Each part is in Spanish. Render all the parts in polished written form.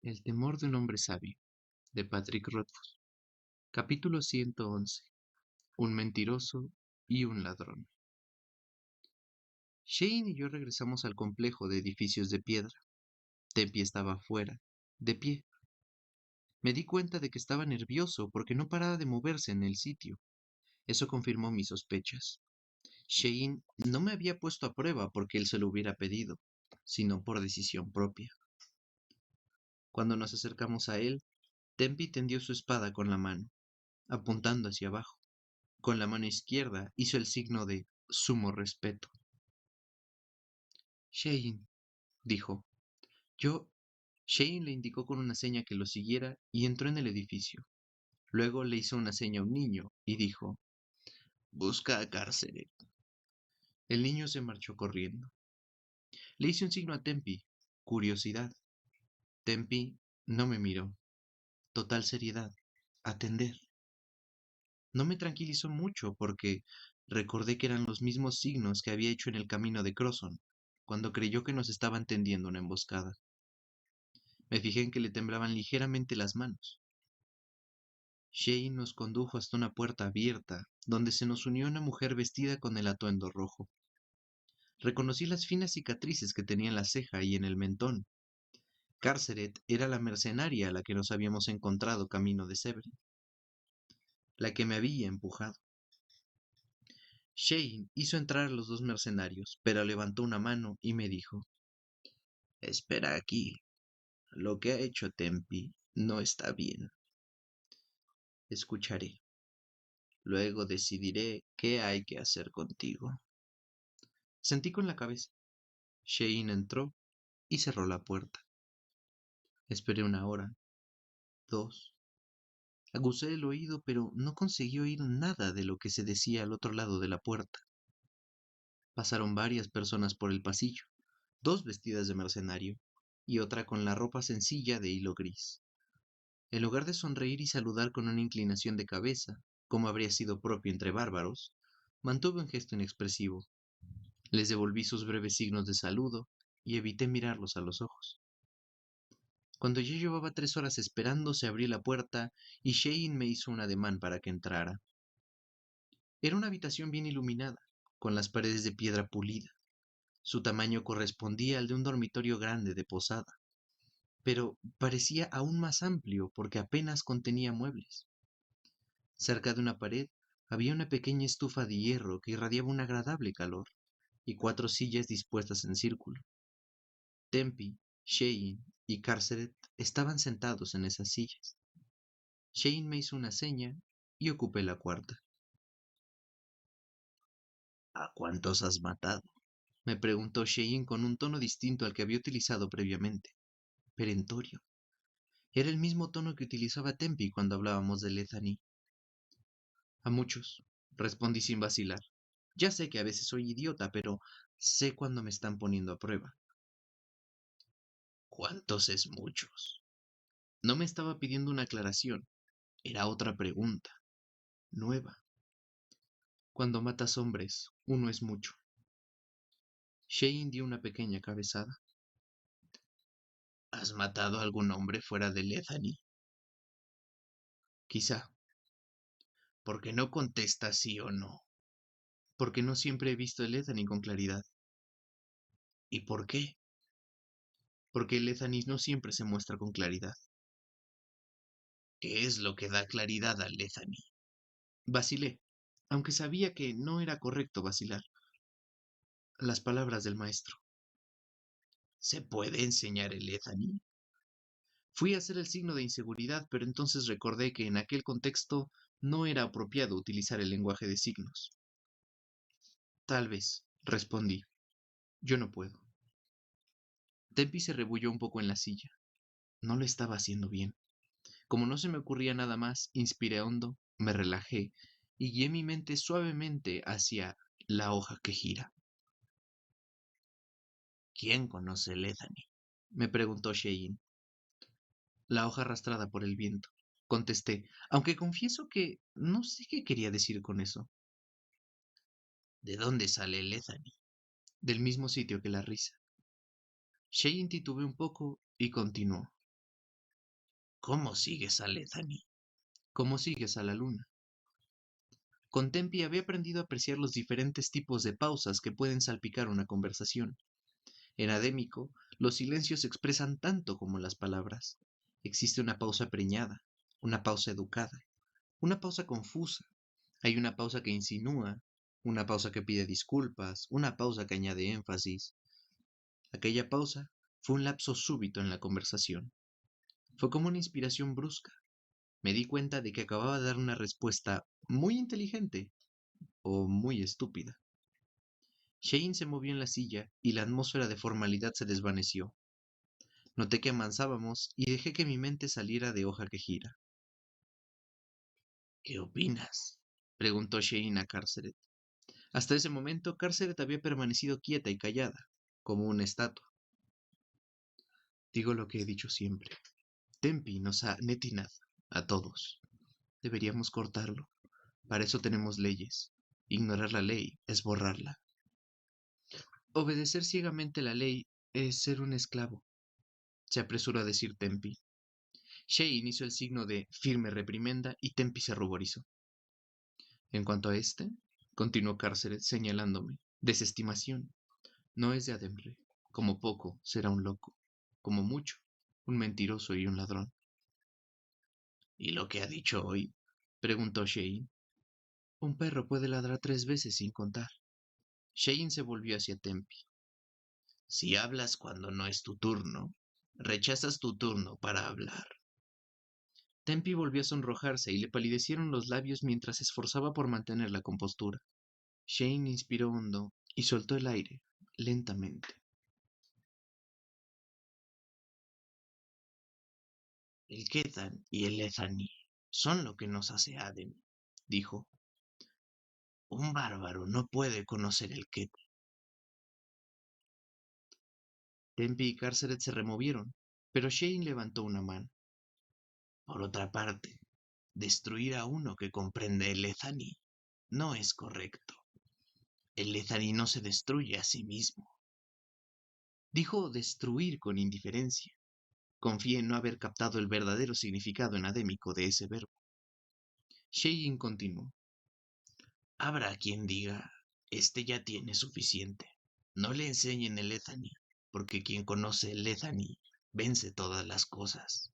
El temor de un hombre sabio, de Patrick Rothfuss. Capítulo 111. Un mentiroso y un ladrón. Shane y yo regresamos al complejo de edificios de piedra. Tempi estaba afuera, de pie. Me di cuenta de que estaba nervioso porque no paraba de moverse en el sitio. Eso confirmó mis sospechas. Shane no me había puesto a prueba porque él se lo hubiera pedido, sino por decisión propia. Cuando nos acercamos a él, Tempi tendió su espada con la mano, apuntando hacia abajo. Con la mano izquierda hizo el signo de sumo respeto. Shane, dijo. Yo. Shane le indicó con una seña que lo siguiera y entró en el edificio. Luego le hizo una seña a un niño y dijo: Busca a Cárcere. El niño se marchó corriendo. Le hice un signo a Tempi. Curiosidad. Tempi no me miró. Total seriedad. Atender. No me tranquilizó mucho porque recordé que eran los mismos signos que había hecho en el camino de Crosson, cuando creyó que nos estaban tendiendo una emboscada. Me fijé en que le temblaban ligeramente las manos. Shane nos condujo hasta una puerta abierta, donde se nos unió una mujer vestida con el atuendo rojo. Reconocí las finas cicatrices que tenía en la ceja y en el mentón. Carceret era la mercenaria a la que nos habíamos encontrado camino de Severin, la que me había empujado. Shane hizo entrar a los dos mercenarios, pero levantó una mano y me dijo: Espera aquí. Lo que ha hecho Tempi no está bien. Escucharé. Luego decidiré qué hay que hacer contigo. Sentí con la cabeza. Shane entró y cerró la puerta. Esperé una hora, dos. Aguzé el oído, pero no conseguí oír nada de lo que se decía al otro lado de la puerta. Pasaron varias personas por el pasillo, dos vestidas de mercenario y otra con la ropa sencilla de hilo gris. En lugar de sonreír y saludar con una inclinación de cabeza, como habría sido propio entre bárbaros, mantuve un gesto inexpresivo. Les devolví sus breves signos de saludo y evité mirarlos a los ojos. Cuando yo llevaba 3 horas esperando, se abrió la puerta y Shane me hizo un ademán para que entrara. Era una habitación bien iluminada, con las paredes de piedra pulida. Su tamaño correspondía al de un dormitorio grande de posada, pero parecía aún más amplio porque apenas contenía muebles. Cerca de una pared había una pequeña estufa de hierro que irradiaba un agradable calor, y 4 sillas dispuestas en círculo. Tempi, Shane y Carceret estaban sentados en esas sillas. Shane me hizo una seña y ocupé la cuarta. ¿A cuántos has matado? Me preguntó Shane con un tono distinto al que había utilizado previamente. Perentorio. Era el mismo tono que utilizaba Tempi cuando hablábamos de Lethany. A muchos, respondí sin vacilar. Ya sé que a veces soy idiota, pero sé cuando me están poniendo a prueba. ¿Cuántos es muchos? No me estaba pidiendo una aclaración, era otra pregunta, nueva. Cuando matas hombres, uno es mucho. Shane dio una pequeña cabezada. ¿Has matado a algún hombre fuera de Lethany? Quizá. ¿Por qué no contestas sí o no? Porque no siempre he visto el Lethany con claridad. ¿Y por qué? Porque el Lethany no siempre se muestra con claridad. ¿Qué es lo que da claridad al Lethany? Vacilé, aunque sabía que no era correcto vacilar. Las palabras del maestro. ¿Se puede enseñar el Lethany? Fui a hacer el signo de inseguridad, pero entonces recordé que en aquel contexto no era apropiado utilizar el lenguaje de signos. Tal vez, respondí. Yo no puedo. Tempi se rebulló un poco en la silla. No lo estaba haciendo bien. Como no se me ocurría nada más, inspiré hondo, me relajé y guié mi mente suavemente hacia la hoja que gira. ¿Quién conoce Lethany? Me preguntó Shane. La hoja arrastrada por el viento. Contesté, aunque confieso que no sé qué quería decir con eso. ¿De dónde sale Lethany? Del mismo sitio que la risa. Shane titubeó un poco y continuó. ¿Cómo sigues a Lethany? ¿Cómo sigues a la luna? Con Tempi había aprendido a apreciar los diferentes tipos de pausas que pueden salpicar una conversación. En Adémico, los silencios se expresan tanto como las palabras. Existe una pausa preñada, una pausa educada, una pausa confusa. Hay una pausa que insinúa, una pausa que pide disculpas, una pausa que añade énfasis. Aquella pausa fue un lapso súbito en la conversación. Fue como una inspiración brusca. Me di cuenta de que acababa de dar una respuesta muy inteligente o muy estúpida. Shane se movió en la silla y la atmósfera de formalidad se desvaneció. Noté que avanzábamos y dejé que mi mente saliera de hoja que gira. ¿Qué opinas? Preguntó Shane a Carceret. Hasta ese momento, Carceret había permanecido quieta y callada, como una estatua. Digo lo que he dicho siempre. Tempi nos ha netinado a todos. Deberíamos cortarlo. Para eso tenemos leyes. Ignorar la ley es borrarla. Obedecer ciegamente la ley es ser un esclavo, se apresuró a decir Tempi. Shane hizo el signo de firme reprimenda y Tempi se ruborizó. En cuanto a este, continuó Carceret señalándome, desestimación. No es de Ademre. Como poco, será un loco. Como mucho, un mentiroso y un ladrón. ¿Y lo que ha dicho hoy? Preguntó Shane. Un perro puede ladrar 3 veces sin contar. Shane se volvió hacia Tempi. Si hablas cuando no es tu turno, rechazas tu turno para hablar. Tempi volvió a sonrojarse y le palidecieron los labios mientras se esforzaba por mantener la compostura. Shane inspiró hondo y soltó el aire, lentamente. El Kethan y el Lethany son lo que nos hace Adem, dijo. Un bárbaro no puede conocer el Kethan. Tempi y Carceret se removieron, pero Shane levantó una mano. Por otra parte, destruir a uno que comprende el Lethany no es correcto. El Lethany no se destruye a sí mismo. Dijo destruir con indiferencia. Confié en no haber captado el verdadero significado enadémico de ese verbo. Shane continuó. Habrá quien diga, este ya tiene suficiente. No le enseñen el Lethany, porque quien conoce el Lethany vence todas las cosas.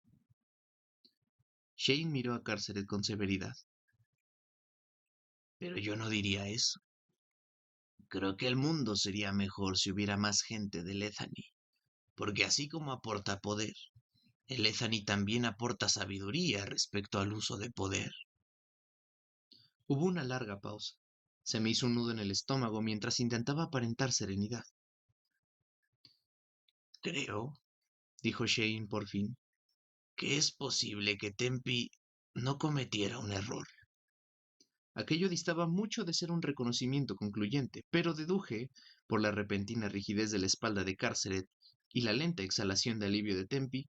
Shane miró a Carceret con severidad. Pero yo no diría eso. Creo que el mundo sería mejor si hubiera más gente de Lethany, porque así como aporta poder, el Lethany también aporta sabiduría respecto al uso de poder. Hubo una larga pausa. Se me hizo un nudo en el estómago mientras intentaba aparentar serenidad. Creo, Dijo Shane por fin. que es posible que Tempi no cometiera un error. Aquello distaba mucho de ser un reconocimiento concluyente, pero deduje, por la repentina rigidez de la espalda de Carceret y la lenta exhalación de alivio de Tempi,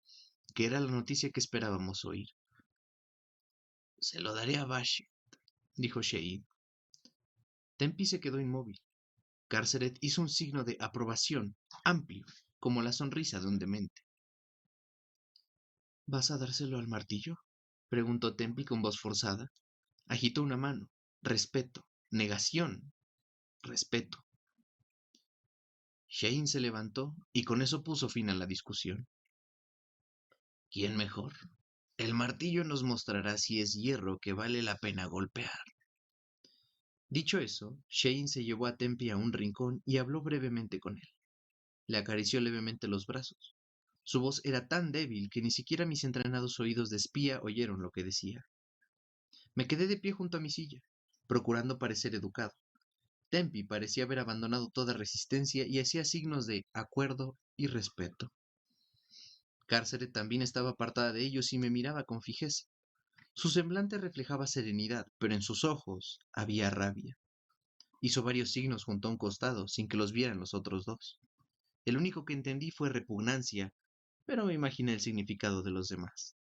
que era la noticia que esperábamos oír. Se lo daré a Bashi, Dijo Shane. Tempi se quedó inmóvil. Carceret hizo un signo de aprobación, amplio, como la sonrisa de un demente. ¿Vas a dárselo al martillo? Preguntó Tempi con voz forzada. Agitó una mano. Respeto. Negación. Respeto. Shane se levantó y con eso puso fin a la discusión. ¿Quién mejor? El martillo nos mostrará si es hierro que vale la pena golpear. Dicho eso, Shane se llevó a Tempi a un rincón y habló brevemente con él. Le acarició levemente los brazos. Su voz era tan débil que ni siquiera mis entrenados oídos de espía oyeron lo que decía. Me quedé de pie junto a mi silla, procurando parecer educado. Tempi parecía haber abandonado toda resistencia y hacía signos de acuerdo y respeto. Carceret también estaba apartada de ellos y me miraba con fijeza. Su semblante reflejaba serenidad, pero en sus ojos había rabia. Hizo varios signos junto a un costado, sin que los vieran los otros dos. El único que entendí fue repugnancia, pero me imaginé el significado de los demás.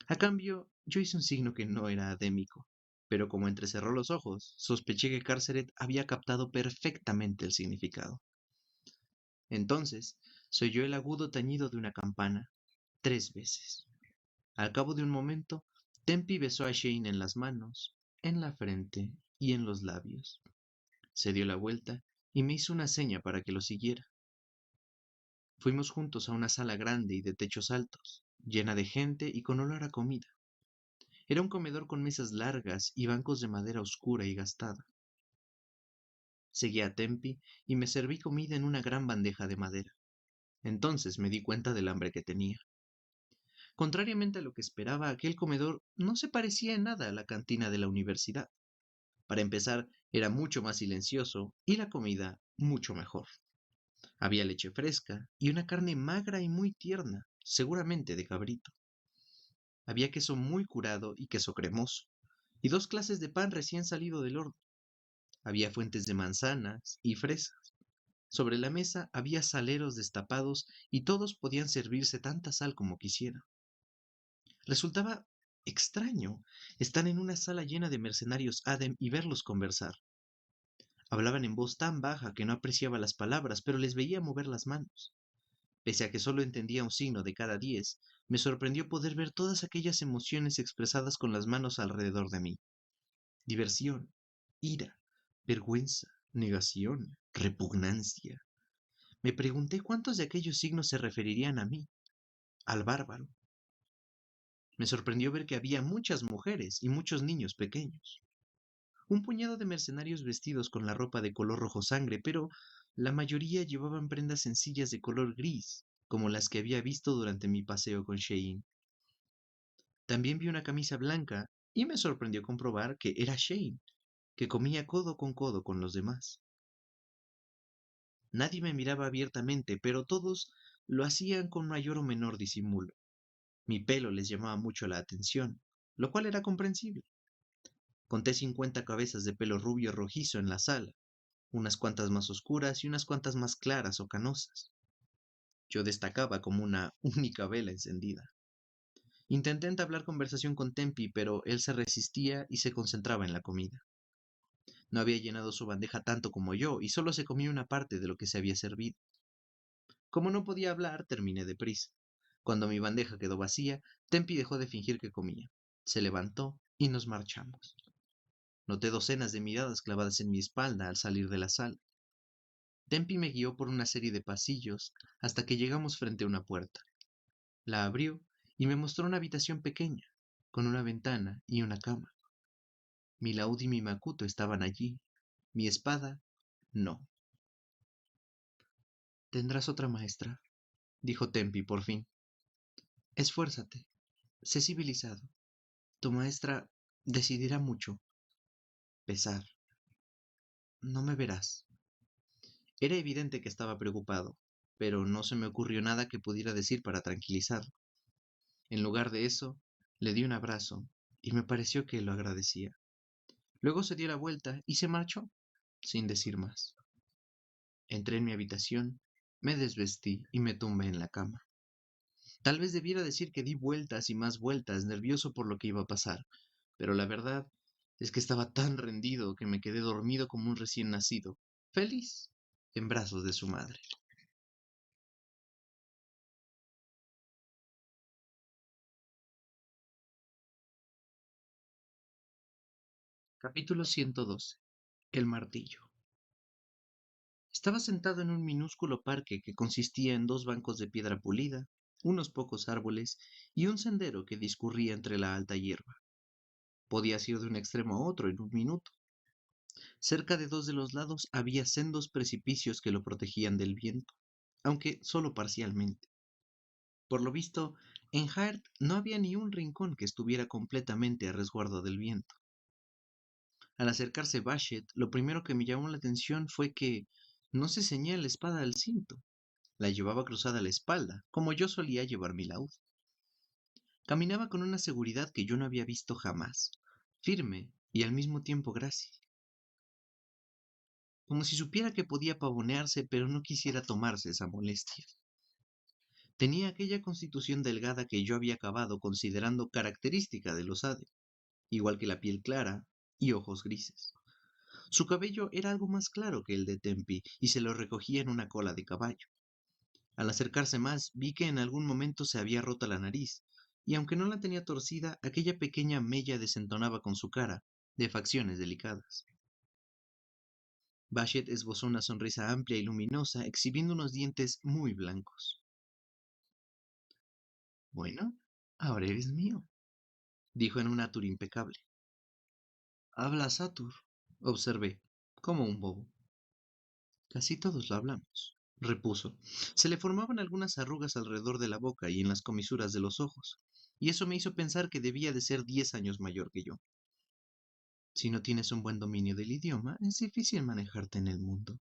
A cambio, yo hice un signo que no era adémico, pero como entrecerró los ojos, sospeché que Carceret había captado perfectamente el significado. Entonces, se oyó el agudo tañido de una campana, 3 veces. Al cabo de un momento, Tempi besó a Shane en las manos, en la frente y en los labios. Se dio la vuelta y me hizo una seña para que lo siguiera. Fuimos juntos a una sala grande y de techos altos, llena de gente y con olor a comida. Era un comedor con mesas largas y bancos de madera oscura y gastada. Seguí a Tempi y me serví comida en una gran bandeja de madera. Entonces me di cuenta del hambre que tenía. Contrariamente a lo que esperaba, aquel comedor no se parecía en nada a la cantina de la universidad. Para empezar, era mucho más silencioso y la comida mucho mejor. Había leche fresca y una carne magra y muy tierna, seguramente de cabrito. Había queso muy curado y queso cremoso, y dos clases de pan recién salido del horno. Había fuentes de manzanas y fresas. Sobre la mesa había saleros destapados y todos podían servirse tanta sal como quisieran. Resultaba extraño estar en una sala llena de mercenarios Adem y verlos conversar. Hablaban en voz tan baja que no apreciaba las palabras, pero les veía mover las manos. Pese a que solo entendía un signo de cada 10, me sorprendió poder ver todas aquellas emociones expresadas con las manos alrededor de mí. Diversión, ira, vergüenza, negación, repugnancia. Me pregunté cuántos de aquellos signos se referirían a mí, al bárbaro. Me sorprendió ver que había muchas mujeres y muchos niños pequeños. Un puñado de mercenarios vestidos con la ropa de color rojo sangre, pero la mayoría llevaban prendas sencillas de color gris, como las que había visto durante mi paseo con Shane. También vi una camisa blanca y me sorprendió comprobar que era Shane, que comía codo con los demás. Nadie me miraba abiertamente, pero todos lo hacían con mayor o menor disimulo. Mi pelo les llamaba mucho la atención, lo cual era comprensible. Conté 50 cabezas de pelo rubio rojizo en la sala, unas cuantas más oscuras y unas cuantas más claras o canosas. Yo destacaba como una única vela encendida. Intenté entablar conversación con Tempi, pero él se resistía y se concentraba en la comida. No había llenado su bandeja tanto como yo y solo se comía una parte de lo que se había servido. Como no podía hablar, terminé deprisa. Cuando mi bandeja quedó vacía, Tempi dejó de fingir que comía. Se levantó y nos marchamos. Noté docenas de miradas clavadas en mi espalda al salir de la sala. Tempi me guió por una serie de pasillos hasta que llegamos frente a una puerta. La abrió y me mostró una habitación pequeña, con una ventana y una cama. Mi laúd y mi macuto estaban allí. Mi espada, no. Tendrás otra maestra, dijo Tempi por fin. Esfuérzate, sé civilizado. Tu maestra decidirá mucho. Pesar. No me verás. Era evidente que estaba preocupado, pero no se me ocurrió nada que pudiera decir para tranquilizarlo. En lugar de eso, le di un abrazo y me pareció que lo agradecía. Luego se dio la vuelta y se marchó, sin decir más. Entré en mi habitación, me desvestí y me tumbé en la cama. Tal vez debiera decir que di vueltas y más vueltas, nervioso por lo que iba a pasar, pero la verdad es que estaba tan rendido que me quedé dormido como un recién nacido, feliz, en brazos de su madre. Capítulo 112. El martillo. Estaba sentado en un minúsculo parque que consistía en dos bancos de piedra pulida, unos pocos árboles y un sendero que discurría entre la alta hierba. Podías ir de un extremo a otro en un minuto. Cerca de dos de los lados había sendos precipicios que lo protegían del viento, aunque solo parcialmente. Por lo visto, en Hart no había ni un rincón que estuviera completamente a resguardo del viento. Al acercarse Bashet, lo primero que me llamó la atención fue que no se ceñía la espada al cinto, la llevaba cruzada a la espalda, como yo solía llevar mi laúd. Caminaba con una seguridad que yo no había visto jamás, firme y al mismo tiempo grácil, como si supiera que podía pavonearse pero no quisiera tomarse esa molestia. Tenía aquella constitución delgada que yo había acabado considerando característica de los Ade, igual que la piel clara y ojos grises. Su cabello era algo más claro que el de Tempi y se lo recogía en una cola de caballo. Al acercarse más, vi que en algún momento se había roto la nariz, y aunque no la tenía torcida, aquella pequeña mella desentonaba con su cara, de facciones delicadas. Bashet esbozó una sonrisa amplia y luminosa, exhibiendo unos dientes muy blancos. Bueno, ahora eres mío, dijo en un atur impecable. Hablas atur, observé, como un bobo. Casi todos lo hablamos, repuso. Se le formaban algunas arrugas alrededor de la boca y en las comisuras de los ojos, y eso me hizo pensar que debía de ser 10 años mayor que yo. Si no tienes un buen dominio del idioma, es difícil manejarte en el mundo.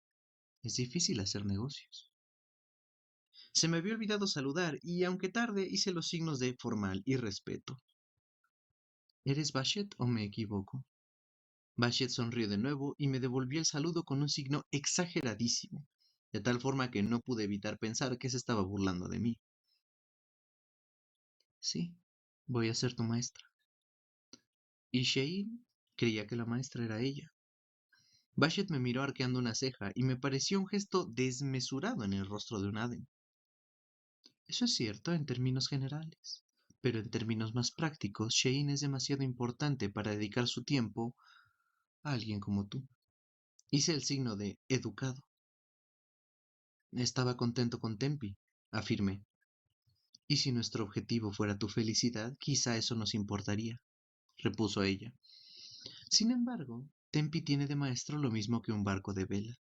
Es difícil hacer negocios. Se me había olvidado saludar y, aunque tarde, hice los signos de formal y respeto. ¿Eres Bashet o me equivoco? Bashet sonrió de nuevo y me devolvió el saludo con un signo exageradísimo, de tal forma que no pude evitar pensar que se estaba burlando de mí. Sí, voy a ser tu maestra. Y Shein creía que la maestra era ella. Bashet me miró arqueando una ceja y me pareció un gesto desmesurado en el rostro de un Aden. Eso es cierto en términos generales, pero en términos más prácticos, Shein es demasiado importante para dedicar su tiempo a alguien como tú. Hice el signo de educado. Estaba contento con Tempi, afirmé. Y si nuestro objetivo fuera tu felicidad, quizá eso nos importaría, repuso ella. Sin embargo, Tempi tiene de maestro lo mismo que un barco de vela.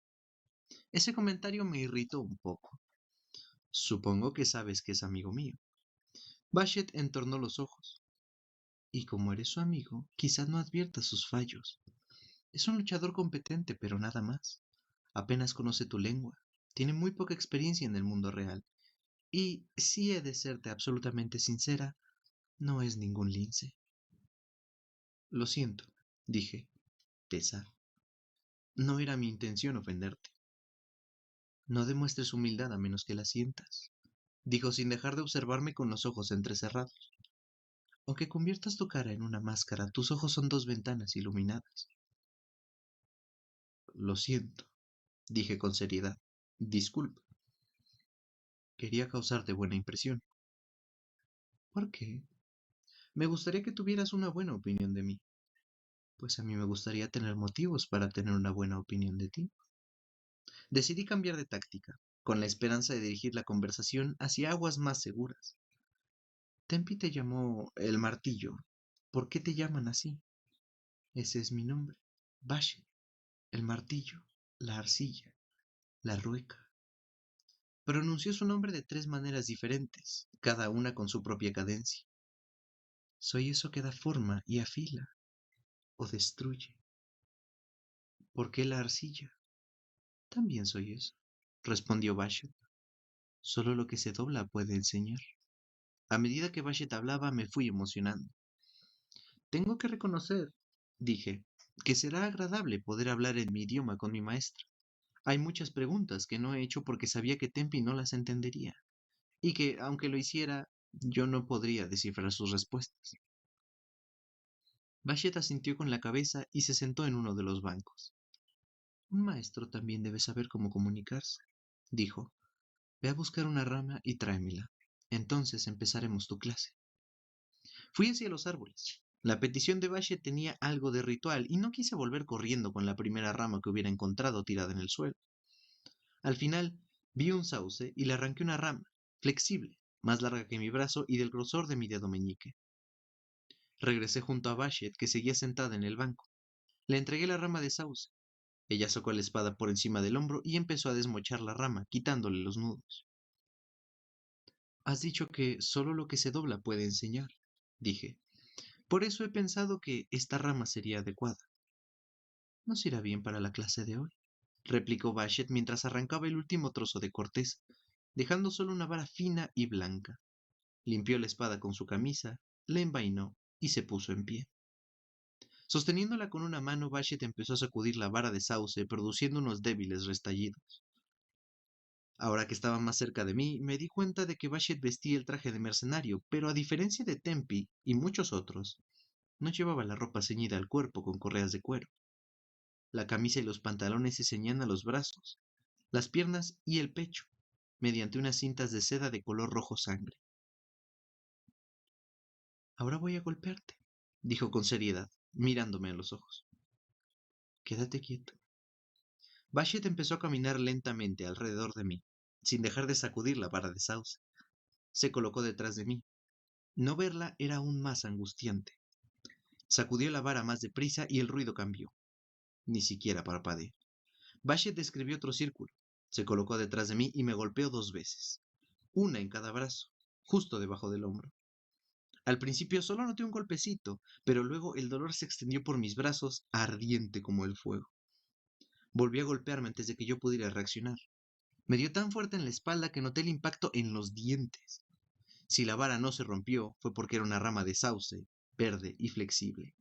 Ese comentario me irritó un poco. Supongo que sabes que es amigo mío. Bashet entornó los ojos. Y como eres su amigo, quizás no adviertas sus fallos. Es un luchador competente, pero nada más. Apenas conoce tu lengua. Tiene muy poca experiencia en el mundo real. Y, si he de serte absolutamente sincera, no es ningún lince. Lo siento, dije. Pesar. No era mi intención ofenderte. No demuestres humildad a menos que la sientas, dijo sin dejar de observarme con los ojos entrecerrados. Aunque conviertas tu cara en una máscara, tus ojos son dos ventanas iluminadas. Lo siento, dije con seriedad. Disculpa. Quería causarte buena impresión. ¿Por qué? Me gustaría que tuvieras una buena opinión de mí. Pues a mí me gustaría tener motivos para tener una buena opinión de ti. Decidí cambiar de táctica, con la esperanza de dirigir la conversación hacia aguas más seguras. Tempi te llamó el martillo. ¿Por qué te llaman así? Ese es mi nombre. Bashet, el martillo, la arcilla, la rueca. Pronunció su nombre de 3 maneras diferentes, cada una con su propia cadencia. Soy eso que da forma y afila, o destruye. ¿Por qué la arcilla? También soy eso, respondió Bashet. Solo lo que se dobla puede enseñar. A medida que Bashet hablaba, me fui emocionando. Tengo que reconocer, dije, que será agradable poder hablar en mi idioma con mi maestra. Hay muchas preguntas que no he hecho porque sabía que Tempi no las entendería, y que, aunque lo hiciera, yo no podría descifrar sus respuestas. Bashet asintió con la cabeza y se sentó en uno de los bancos. Un maestro también debe saber cómo comunicarse, dijo. Ve a buscar una rama y tráemela. Entonces empezaremos tu clase. Fui hacia los árboles. La petición de Bashet tenía algo de ritual y no quise volver corriendo con la primera rama que hubiera encontrado tirada en el suelo. Al final, vi un sauce y le arranqué una rama, flexible, más larga que mi brazo y del grosor de mi dedo meñique. Regresé junto a Bashet, que seguía sentada en el banco. Le entregué la rama de sauce. Ella sacó la espada por encima del hombro y empezó a desmochar la rama, quitándole los nudos. Has dicho que solo lo que se dobla puede enseñar, dije. Por eso he pensado que esta rama sería adecuada. Nos irá bien para la clase de hoy, replicó Bashet mientras arrancaba el último trozo de corteza, dejando solo una vara fina y blanca. Limpió la espada con su camisa, la envainó y se puso en pie. Sosteniéndola con una mano, Bashet empezó a sacudir la vara de sauce, produciendo unos débiles restallidos. Ahora que estaba más cerca de mí, me di cuenta de que Bashet vestía el traje de mercenario, pero a diferencia de Tempi y muchos otros, no llevaba la ropa ceñida al cuerpo con correas de cuero. La camisa y los pantalones se ceñían a los brazos, las piernas y el pecho, mediante unas cintas de seda de color rojo sangre. Ahora voy a golpearte, dijo con seriedad, mirándome a los ojos. Quédate quieto. Bashet empezó a caminar lentamente alrededor de mí, sin dejar de sacudir la vara de sauce. Se colocó detrás de mí. No verla era aún más angustiante. Sacudió la vara más deprisa y el ruido cambió. Ni siquiera parpadeé. Bashet describió otro círculo. Se colocó detrás de mí y me golpeó 2 veces. Una en cada brazo, justo debajo del hombro. Al principio solo noté un golpecito, pero luego el dolor se extendió por mis brazos, ardiente como el fuego. Volvió a golpearme antes de que yo pudiera reaccionar. Me dio tan fuerte en la espalda que noté el impacto en los dientes. Si la vara no se rompió, fue porque era una rama de sauce, verde y flexible.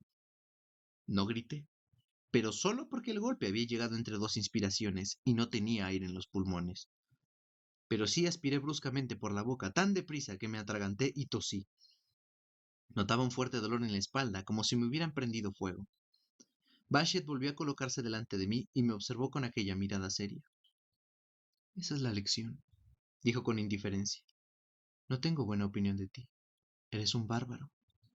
No grité, pero solo porque el golpe había llegado entre dos inspiraciones y no tenía aire en los pulmones. Pero sí aspiré bruscamente por la boca tan deprisa que me atraganté y tosí. Notaba un fuerte dolor en la espalda, como si me hubieran prendido fuego. Bashet volvió a colocarse delante de mí y me observó con aquella mirada seria. Esa es la lección, dijo con indiferencia. No tengo buena opinión de ti. Eres un bárbaro.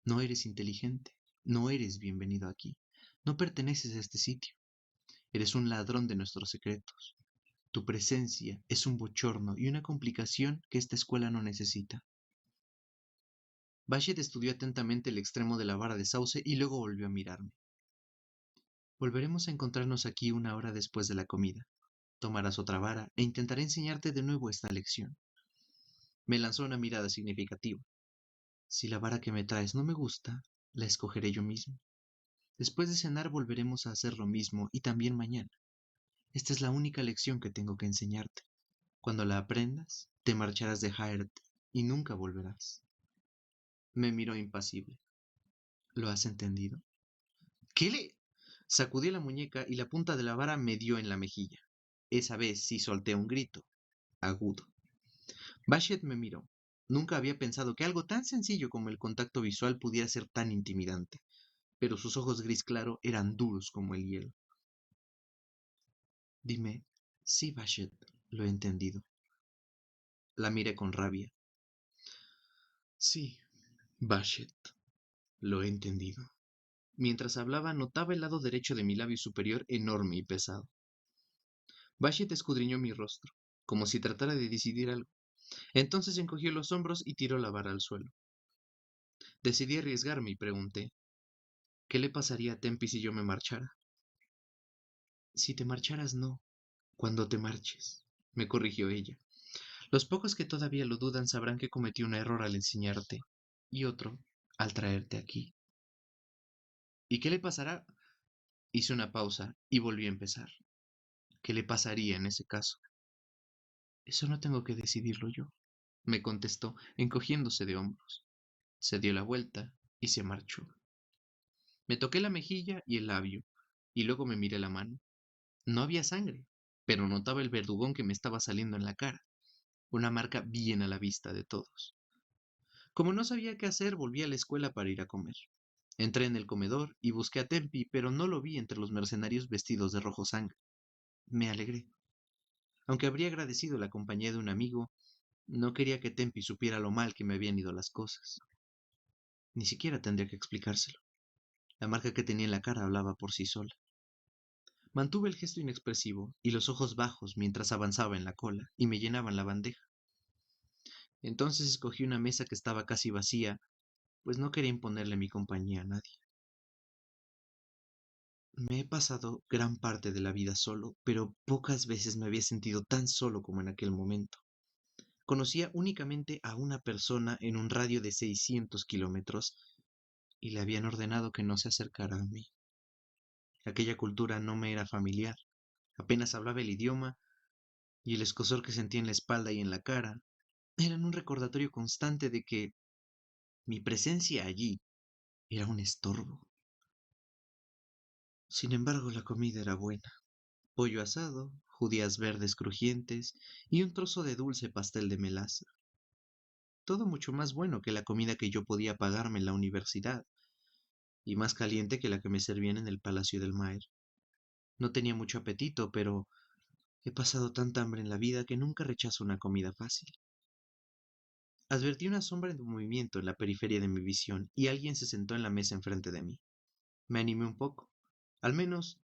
No eres inteligente. No eres bienvenido aquí. No perteneces a este sitio. Eres un ladrón de nuestros secretos. Tu presencia es un bochorno y una complicación que esta escuela no necesita. Bashet estudió atentamente el extremo de la vara de sauce y luego volvió a mirarme. Volveremos a encontrarnos aquí 1 hora después de la comida. Tomarás otra vara e intentaré enseñarte de nuevo esta lección. Me lanzó una mirada significativa. Si la vara que me traes no me gusta, la escogeré yo mismo. Después de cenar volveremos a hacer lo mismo y también mañana. Esta es la única lección que tengo que enseñarte. Cuando la aprendas, te marcharás de Hyatt y nunca volverás. Me miró impasible. ¿Lo has entendido? ¿Qué le...? Sacudí la muñeca y la punta de la vara me dio en la mejilla. Esa vez sí solté un grito, agudo. Bashet me miró. Nunca había pensado que algo tan sencillo como el contacto visual pudiera ser tan intimidante, pero sus ojos gris claro eran duros como el hielo. Dime, sí, Bashet, lo he entendido. La miré con rabia. Sí, Bashet, lo he entendido. Mientras hablaba, notaba el lado derecho de mi labio superior enorme y pesado. Bashet escudriñó mi rostro, como si tratara de decidir algo. Entonces encogió los hombros y tiró la vara al suelo. Decidí arriesgarme y pregunté, ¿qué le pasaría a Tempi si yo me marchara? Si te marcharas, no. Cuando te marches, me corrigió ella. Los pocos que todavía lo dudan sabrán que cometí un error al enseñarte, y otro al traerte aquí. ¿Y qué le pasará? Hice una pausa y volví a empezar. ¿Qué le pasaría en ese caso? Eso no tengo que decidirlo yo, me contestó, encogiéndose de hombros. Se dio la vuelta y se marchó. Me toqué la mejilla y el labio, y luego me miré la mano. No había sangre, pero notaba el verdugón que me estaba saliendo en la cara, una marca bien a la vista de todos. Como no sabía qué hacer, volví a la escuela para ir a comer. Entré en el comedor y busqué a Tempi, pero no lo vi entre los mercenarios vestidos de rojo sangre. Me alegré. Aunque habría agradecido la compañía de un amigo, no quería que Tempi supiera lo mal que me habían ido las cosas. Ni siquiera tendría que explicárselo. La marca que tenía en la cara hablaba por sí sola. Mantuve el gesto inexpresivo y los ojos bajos mientras avanzaba en la cola y me llenaban la bandeja. Entonces escogí una mesa que estaba casi vacía, pues no quería imponerle mi compañía a nadie. Me he pasado gran parte de la vida solo, pero pocas veces me había sentido tan solo como en aquel momento. Conocía únicamente a una persona en un radio de 600 kilómetros y le habían ordenado que no se acercara a mí. Aquella cultura no me era familiar. Apenas hablaba el idioma y el escozor que sentía en la espalda y en la cara eran un recordatorio constante de que mi presencia allí era un estorbo. Sin embargo, la comida era buena. Pollo asado, judías verdes crujientes y un trozo de dulce pastel de melaza. Todo mucho más bueno que la comida que yo podía pagarme en la universidad, y más caliente que la que me servían en el Palacio del Maer. No tenía mucho apetito, pero he pasado tanta hambre en la vida que nunca rechazo una comida fácil. Advertí una sombra de movimiento en la periferia de mi visión y alguien se sentó en la mesa enfrente de mí. Me animé un poco. Al menos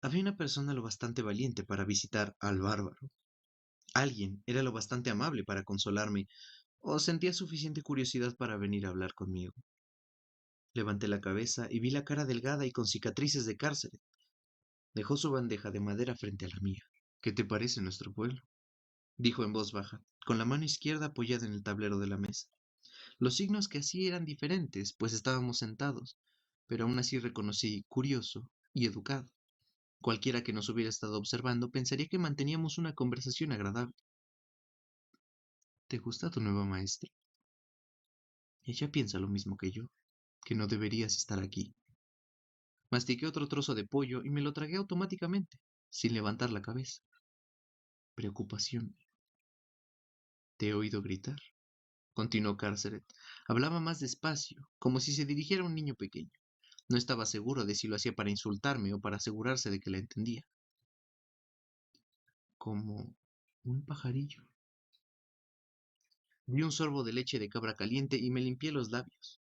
había una persona lo bastante valiente para visitar al bárbaro. Alguien era lo bastante amable para consolarme o sentía suficiente curiosidad para venir a hablar conmigo. Levanté la cabeza y vi la cara delgada y con cicatrices de cárcel. Dejó su bandeja de madera frente a la mía. ¿Qué te parece nuestro pueblo? Dijo en voz baja, con la mano izquierda apoyada en el tablero de la mesa. Los signos que hacía eran diferentes, pues estábamos sentados, pero aún así reconocí curioso y educado. Cualquiera que nos hubiera estado observando pensaría que manteníamos una conversación agradable. ¿Te gusta tu nueva maestra? Ella piensa lo mismo que yo, que no deberías estar aquí. Mastiqué otro trozo de pollo y me lo tragué automáticamente, sin levantar la cabeza. Preocupación. Te he oído gritar, continuó Carceret. Hablaba más despacio, como si se dirigiera a un niño pequeño. No estaba seguro de si lo hacía para insultarme o para asegurarse de que la entendía. Como un pajarillo. Di un sorbo de leche de cabra caliente y me limpié los labios.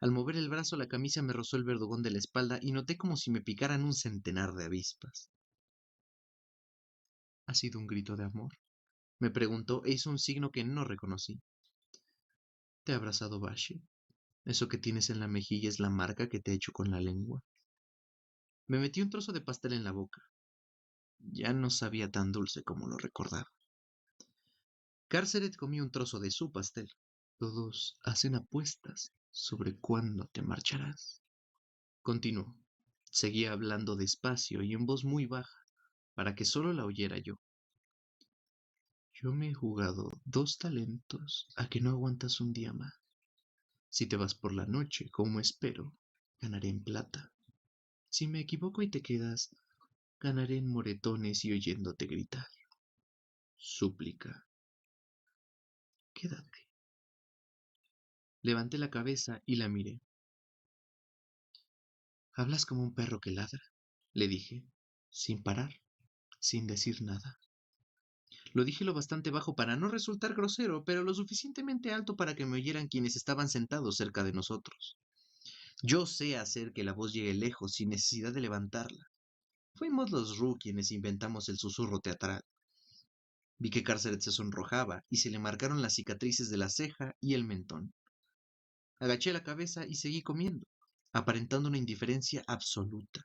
Al mover el brazo la camisa me rozó el verdugón de la espalda y noté como si me picaran un centenar de avispas. ¿Ha sido un grito de amor? Me preguntó e hizo un signo que no reconocí. ¿Te ha abrazado Bashi? ¿Eso que tienes en la mejilla es la marca que te he hecho con la lengua? Me metí un trozo de pastel en la boca. Ya no sabía tan dulce como lo recordaba. Carceret comió un trozo de su pastel. Todos hacen apuestas sobre cuándo te marcharás. Continuó. Seguía hablando despacio y en voz muy baja, para que solo la oyera yo. Yo me he jugado 2 talentos a que no aguantas un día más. Si te vas por la noche, como espero, ganaré en plata. Si me equivoco y te quedas, ganaré en moretones y oyéndote gritar. Súplica. Quédate. Levanté la cabeza y la miré. Hablas como un perro que ladra, le dije, sin parar, sin decir nada. Lo dije lo bastante bajo para no resultar grosero, pero lo suficientemente alto para que me oyeran quienes estaban sentados cerca de nosotros. Yo sé hacer que la voz llegue lejos sin necesidad de levantarla. Fuimos los Ru quienes inventamos el susurro teatral. Vi que Carceret se sonrojaba y se le marcaron las cicatrices de la ceja y el mentón. Agaché la cabeza y seguí comiendo, aparentando una indiferencia absoluta.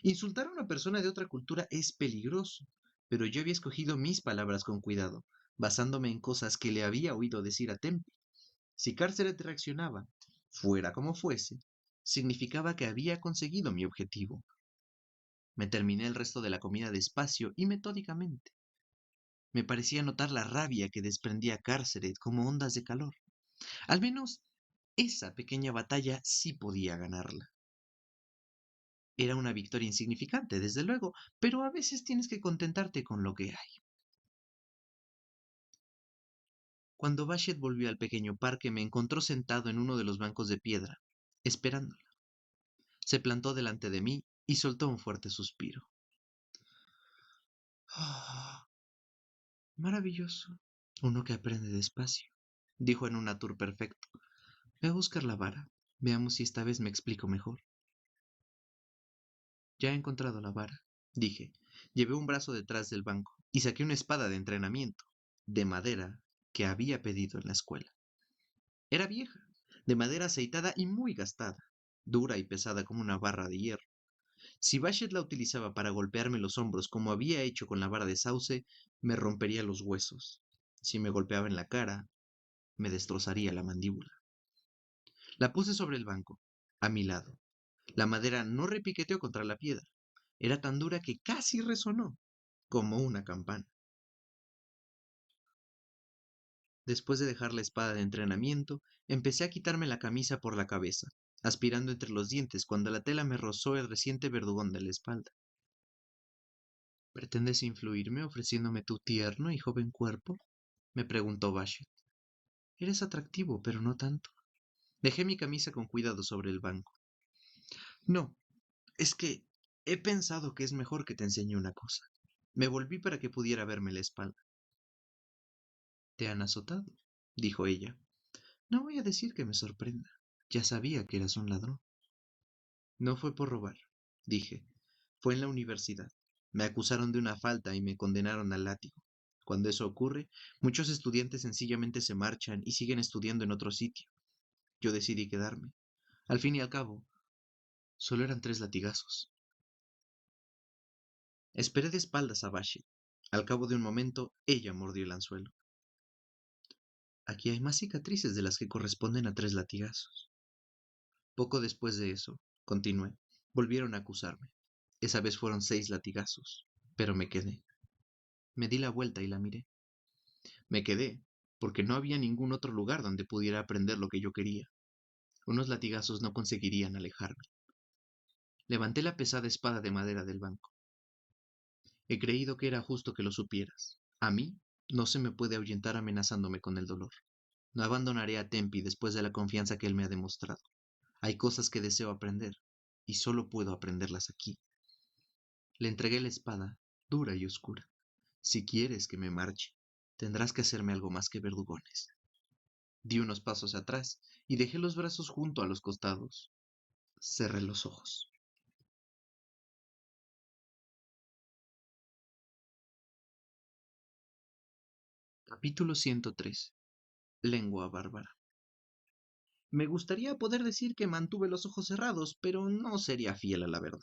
Insultar a una persona de otra cultura es peligroso, pero yo había escogido mis palabras con cuidado, basándome en cosas que le había oído decir a Tempi. Si Carceret reaccionaba, fuera como fuese, significaba que había conseguido mi objetivo. Me terminé el resto de la comida despacio y metódicamente. Me parecía notar la rabia que desprendía Carceret como ondas de calor. Al menos esa pequeña batalla sí podía ganarla. Era una victoria insignificante, desde luego, pero a veces tienes que contentarte con lo que hay. Cuando Bashet volvió al pequeño parque, me encontró sentado en uno de los bancos de piedra, esperándola. Se plantó delante de mí y soltó un fuerte suspiro. "Ah, maravilloso. Uno que aprende despacio", dijo en un atur perfecto. Ve a buscar la vara. Veamos si esta vez me explico mejor. Ya he encontrado la vara, dije. Llevé un brazo detrás del banco y saqué una espada de entrenamiento, de madera, que había pedido en la escuela. Era vieja, de madera aceitada y muy gastada, dura y pesada como una barra de hierro. Si Bashet la utilizaba para golpearme los hombros como había hecho con la vara de sauce, me rompería los huesos. Si me golpeaba en la cara, me destrozaría la mandíbula. La puse sobre el banco, a mi lado. La madera no repiqueteó contra la piedra. Era tan dura que casi resonó, como una campana. Después de dejar la espada de entrenamiento, empecé a quitarme la camisa por la cabeza, aspirando entre los dientes cuando la tela me rozó el reciente verdugón de la espalda. ¿Pretendes influirme ofreciéndome tu tierno y joven cuerpo? Me preguntó Bashet. Eres atractivo, pero no tanto. Dejé mi camisa con cuidado sobre el banco. No, es que he pensado que es mejor que te enseñe una cosa. Me volví para que pudiera verme la espalda. ¿Te han azotado? dijo ella. No voy a decir que me sorprenda. Ya sabía que eras un ladrón. No fue por robar, dije. Fue en la universidad. Me acusaron de una falta y me condenaron al látigo. Cuando eso ocurre, muchos estudiantes sencillamente se marchan y siguen estudiando en otro sitio. Yo decidí quedarme. Al fin y al cabo, solo eran 3 latigazos. Esperé de espaldas a Bashi. Al cabo de un momento, ella mordió el anzuelo. Aquí hay más cicatrices de las que corresponden a 3 latigazos. Poco después de eso, continué, volvieron a acusarme. Esa vez fueron 6 latigazos, pero me quedé. Me di la vuelta y la miré. Me quedé, porque no había ningún otro lugar donde pudiera aprender lo que yo quería. Unos latigazos no conseguirían alejarme. Levanté la pesada espada de madera del banco. He creído que era justo que lo supieras. A mí no se me puede ahuyentar amenazándome con el dolor. No abandonaré a Tempi después de la confianza que él me ha demostrado. Hay cosas que deseo aprender, y solo puedo aprenderlas aquí. Le entregué la espada, dura y oscura. Si quieres que me marche, tendrás que hacerme algo más que verdugones. Di unos pasos atrás y dejé los brazos junto a los costados. Cerré los ojos. Capítulo 103. Lengua bárbara. Me gustaría poder decir que mantuve los ojos cerrados, pero no sería fiel a la verdad.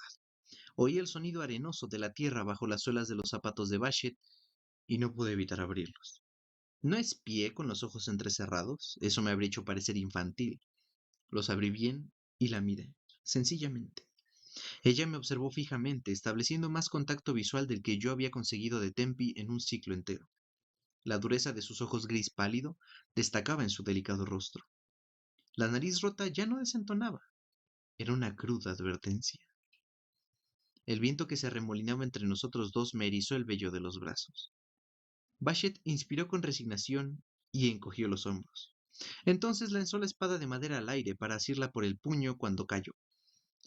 Oí el sonido arenoso de la tierra bajo las suelas de los zapatos de Bashet y no pude evitar abrirlos. No espié con los ojos entrecerrados, eso me habría hecho parecer infantil. Los abrí bien y la miré, sencillamente. Ella me observó fijamente, estableciendo más contacto visual del que yo había conseguido de Tempi en un ciclo entero. La dureza de sus ojos gris pálido destacaba en su delicado rostro. La nariz rota ya no desentonaba. Era una cruda advertencia. El viento que se arremolinaba entre nosotros dos me erizó el vello de los brazos. Bashet inspiró con resignación y encogió los hombros. Entonces lanzó la espada de madera al aire para asirla por el puño cuando cayó.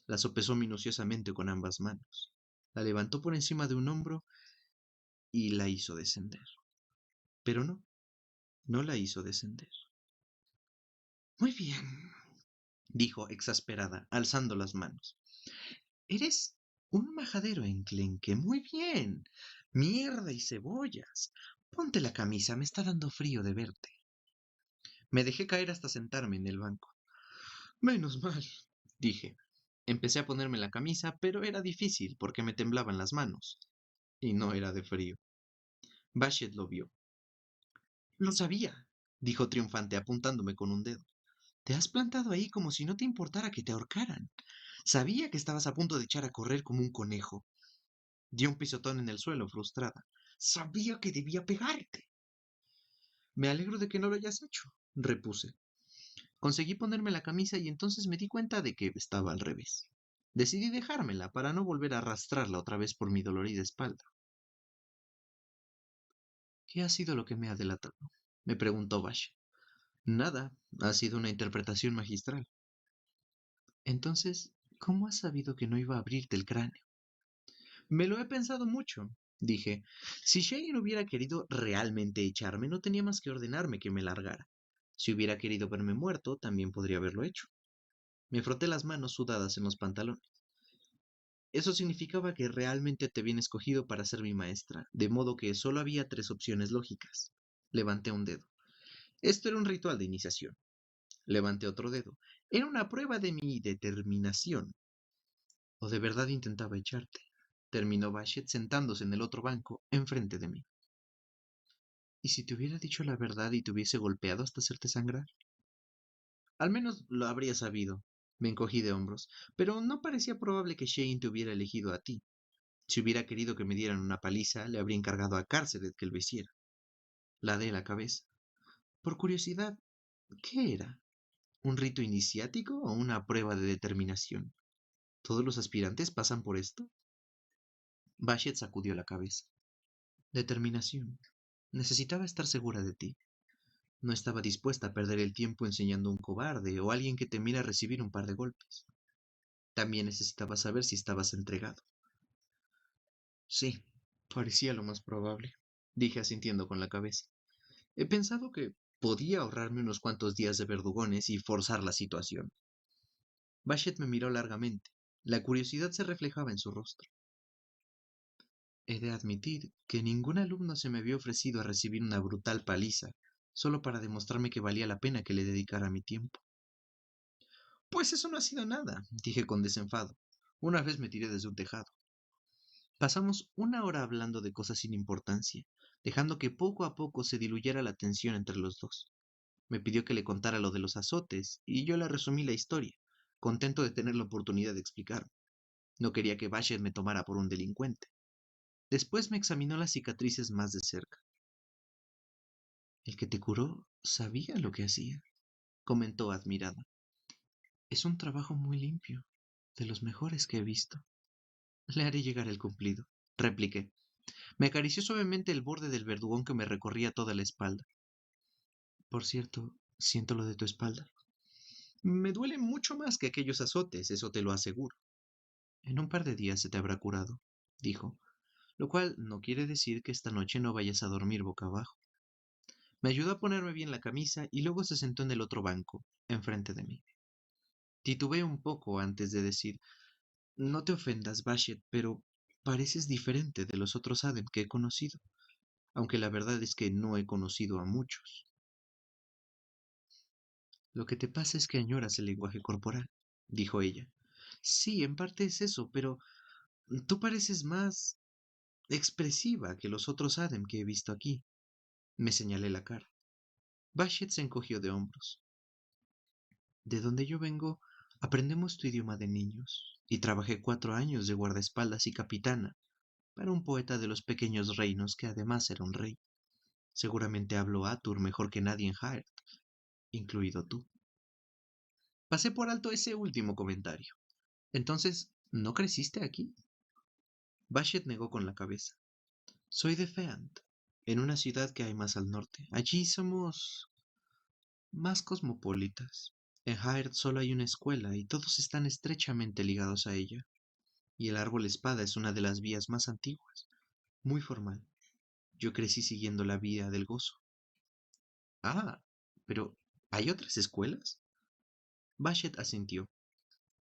La sopesó minuciosamente con ambas manos. La levantó por encima de un hombro y la hizo descender. Pero no, no la hizo descender. Muy bien, dijo exasperada, alzando las manos. Eres un majadero enclenque. Muy bien. Mierda y cebollas. Ponte la camisa, me está dando frío de verte. Me dejé caer hasta sentarme en el banco. Menos mal, dije. Empecé a ponerme la camisa, pero era difícil porque me temblaban las manos. Y no era de frío. Bashet lo vio. Lo sabía, dijo triunfante apuntándome con un dedo. Te has plantado ahí como si no te importara que te ahorcaran. Sabía que estabas a punto de echar a correr como un conejo. Dio un pisotón en el suelo, frustrada. Sabía que debía pegarte. Me alegro de que no lo hayas hecho, repuse. Conseguí ponerme la camisa y entonces me di cuenta de que estaba al revés. Decidí dejármela para no volver a arrastrarla otra vez por mi dolorida espalda. ¿Qué ha sido lo que me ha delatado? Me preguntó Bash. Nada, ha sido una interpretación magistral. Entonces, ¿cómo has sabido que no iba a abrirte el cráneo? Me lo he pensado mucho, dije. Si Shane hubiera querido realmente echarme, no tenía más que ordenarme que me largara. Si hubiera querido verme muerto, también podría haberlo hecho. Me froté las manos sudadas en los pantalones. Eso significaba que realmente te habían escogido para ser mi maestra, de modo que solo había 3 opciones lógicas. Levanté un dedo. Esto era un ritual de iniciación. Levanté otro dedo. Era una prueba de mi determinación. ¿O de verdad intentaba echarte? Terminó Bashet sentándose en el otro banco, enfrente de mí. ¿Y si te hubiera dicho la verdad y te hubiese golpeado hasta hacerte sangrar? Al menos lo habría sabido. Me encogí de hombros, pero no parecía probable que Shane te hubiera elegido a ti. Si hubiera querido que me dieran una paliza, le habría encargado a Cárcelet que lo hiciera. Ladeé la cabeza. Por curiosidad, ¿qué era? ¿Un rito iniciático o una prueba de determinación? ¿Todos los aspirantes pasan por esto? Bashet sacudió la cabeza. Determinación. Necesitaba estar segura de ti. No estaba dispuesta a perder el tiempo enseñando a un cobarde o a alguien que temiera recibir un par de golpes. También necesitaba saber si estabas entregado. Sí, parecía lo más probable, dije asintiendo con la cabeza. He pensado que Podía ahorrarme unos cuantos días de verdugones y forzar la situación. Bashet me miró largamente. La curiosidad se reflejaba en su rostro. He de admitir que ningún alumno se me había ofrecido a recibir una brutal paliza, solo para demostrarme que valía la pena que le dedicara mi tiempo. Pues eso no ha sido nada, dije con desenfado. Una vez me tiré desde un tejado. Pasamos una hora hablando de cosas sin importancia, dejando que poco a poco se diluyera la tensión entre los dos. Me pidió que le contara lo de los azotes, y yo le resumí la historia, contento de tener la oportunidad de explicarme. No quería que Basher me tomara por un delincuente. Después me examinó las cicatrices más de cerca. El que te curó sabía lo que hacía, comentó admirada. Es un trabajo muy limpio, de los mejores que he visto. Le haré llegar el cumplido, repliqué. Me acarició suavemente el borde del verdugón que me recorría toda la espalda. Por cierto, siento lo de tu espalda. Me duele mucho más que aquellos azotes, eso te lo aseguro. En un par de días se te habrá curado, dijo, lo cual no quiere decir que esta noche no vayas a dormir boca abajo. Me ayudó a ponerme bien la camisa y luego se sentó en el otro banco, enfrente de mí. Titubeé un poco antes de decir, no te ofendas, Bashet, pero pareces diferente de los otros Adem que he conocido, aunque la verdad es que no he conocido a muchos. Lo que te pasa es que añoras el lenguaje corporal, dijo ella. Sí, en parte es eso, pero tú pareces más expresiva que los otros Adem que he visto aquí. Me señalé la cara. Bashet se encogió de hombros. De donde yo vengo, aprendemos tu idioma de niños, y trabajé 4 años de guardaespaldas y capitana para un poeta de los pequeños reinos que además era un rey. Seguramente hablo Atur mejor que nadie en Haert, incluido tú. Pasé por alto ese último comentario. Entonces, ¿no creciste aquí? Bashet negó con la cabeza. Soy de Feant, en una ciudad que hay más al norte. Allí somos más cosmopolitas. En Haert solo hay una escuela y todos están estrechamente ligados a ella. Y el árbol espada es una de las vías más antiguas, muy formal. Yo crecí siguiendo la vía del gozo. Ah, pero ¿hay otras escuelas? Bashet asintió.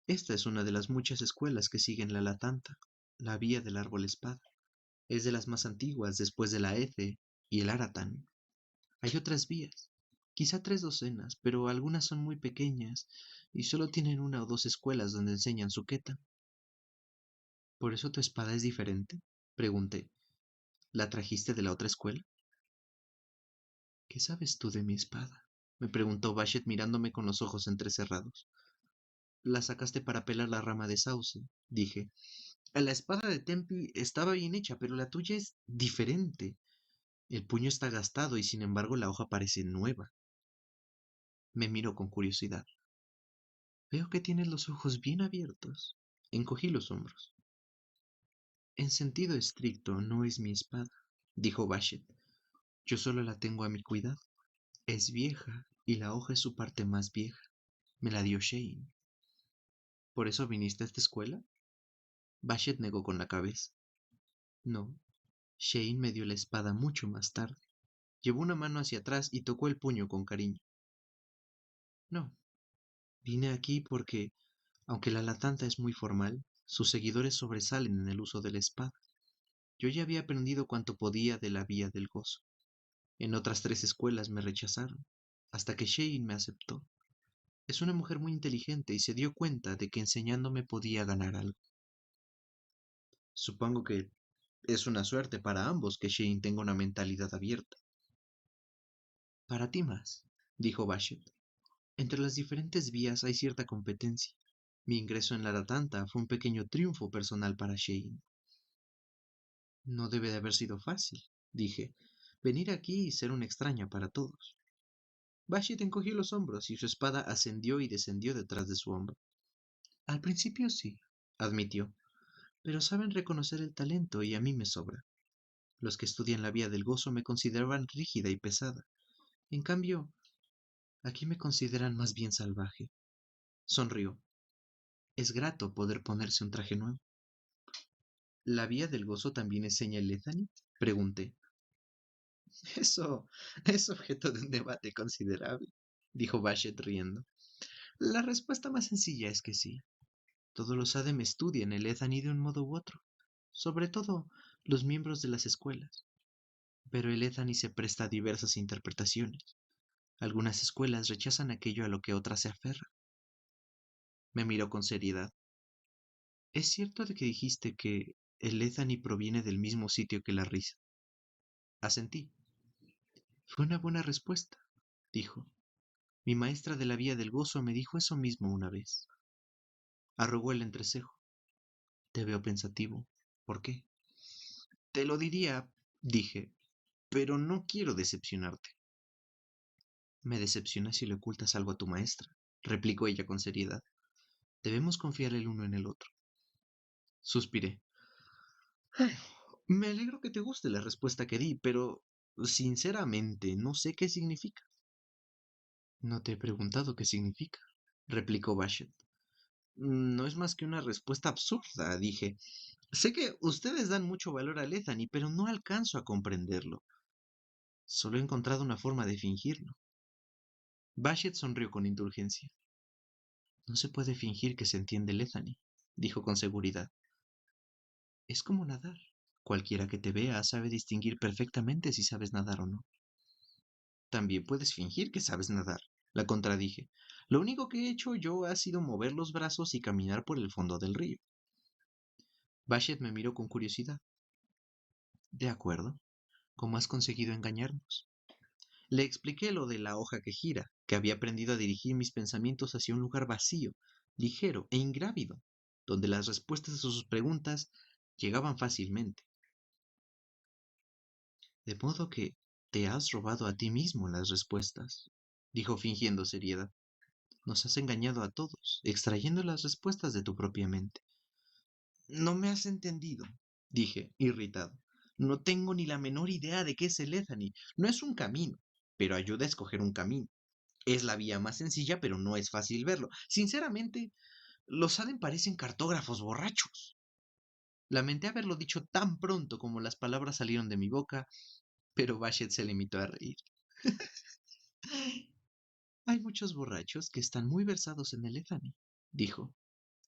Esta es una de las muchas escuelas que siguen la Latanta, la vía del árbol espada. Es de las más antiguas después de la Ece y el Aratán. Hay otras vías, quizá 3 docenas, pero algunas son muy pequeñas y solo tienen 1 o 2 escuelas donde enseñan su queta. ¿Por eso tu espada es diferente? Pregunté. ¿La trajiste de la otra escuela? ¿Qué sabes tú de mi espada? Me preguntó Bashet mirándome con los ojos entrecerrados. La sacaste para pelar la rama de sauce, dije. La espada de Tempi estaba bien hecha, pero la tuya es diferente. El puño está gastado y sin embargo la hoja parece nueva. Me miró con curiosidad. Veo que tienes los ojos bien abiertos. Encogí los hombros. En sentido estricto no es mi espada, dijo Bashet. Yo solo la tengo a mi cuidado. Es vieja y la hoja es su parte más vieja. Me la dio Shane. ¿Por eso viniste a esta escuela? Bashet negó con la cabeza. No, Shane me dio la espada mucho más tarde. Llevó una mano hacia atrás y tocó el puño con cariño. No, vine aquí porque, aunque la latanta es muy formal, sus seguidores sobresalen en el uso de la espada. Yo ya había aprendido cuanto podía de la vía del gozo. En otras 3 escuelas me rechazaron, hasta que Shane me aceptó. Es una mujer muy inteligente y se dio cuenta de que enseñándome podía ganar algo. Supongo que es una suerte para ambos que Shane tenga una mentalidad abierta. Para ti más, dijo Bashet. Entre las diferentes vías hay cierta competencia. Mi ingreso en la Aratanta fue un pequeño triunfo personal para Shane. No debe de haber sido fácil, dije, venir aquí y ser una extraña para todos. Bashet encogió los hombros y su espada ascendió y descendió detrás de su hombro. Al principio sí, admitió, pero saben reconocer el talento y a mí me sobra. Los que estudian la vía del gozo me consideraban rígida y pesada. En cambio, aquí me consideran más bien salvaje. Sonrió. Es grato poder ponerse un traje nuevo. ¿La vía del gozo también enseña el Ethani? Pregunté. Eso es objeto de un debate considerable, dijo Bashet riendo. La respuesta más sencilla es que sí. Todos los ADEM estudian el Ethani de un modo u otro, sobre todo los miembros de las escuelas. Pero el Ethani se presta a diversas interpretaciones. Algunas escuelas rechazan aquello a lo que otras se aferran. Me miró con seriedad. ¿Es cierto de que dijiste que el Ethani proviene del mismo sitio que la risa? Asentí. Fue una buena respuesta, dijo. Mi maestra de la vía del gozo me dijo eso mismo una vez. Arrugó el entrecejo. Te veo pensativo. ¿Por qué? Te lo diría, dije, pero no quiero decepcionarte. Me decepciona si le ocultas algo a tu maestra, replicó ella con seriedad. Debemos confiar el uno en el otro. Suspiré. Me alegro que te guste la respuesta que di, pero sinceramente no sé qué significa. No te he preguntado qué significa, replicó Bashet. No es más que una respuesta absurda, dije. Sé que ustedes dan mucho valor a Lethany, pero no alcanzo a comprenderlo. Solo he encontrado una forma de fingirlo. Bashet sonrió con indulgencia. No se puede fingir que se entiende Lethany, dijo con seguridad. Es como nadar. Cualquiera que te vea sabe distinguir perfectamente si sabes nadar o no. También puedes fingir que sabes nadar, la contradije. Lo único que he hecho yo ha sido mover los brazos y caminar por el fondo del río. Bashet me miró con curiosidad. De acuerdo. ¿Cómo has conseguido engañarnos? Le expliqué lo de la hoja que gira, que había aprendido a dirigir mis pensamientos hacia un lugar vacío, ligero e ingrávido, donde las respuestas a sus preguntas llegaban fácilmente. De modo que te has robado a ti mismo las respuestas, dijo fingiendo seriedad. Nos has engañado a todos, extrayendo las respuestas de tu propia mente. No me has entendido, dije, irritado. No tengo ni la menor idea de qué es el Ethany. No es un camino, pero ayuda a escoger un camino. Es la vía más sencilla, pero no es fácil verlo. Sinceramente, los Aden parecen cartógrafos borrachos. Lamenté haberlo dicho tan pronto como las palabras salieron de mi boca, pero Bashet se limitó a reír. Hay muchos borrachos que están muy versados en el Ethani, dijo,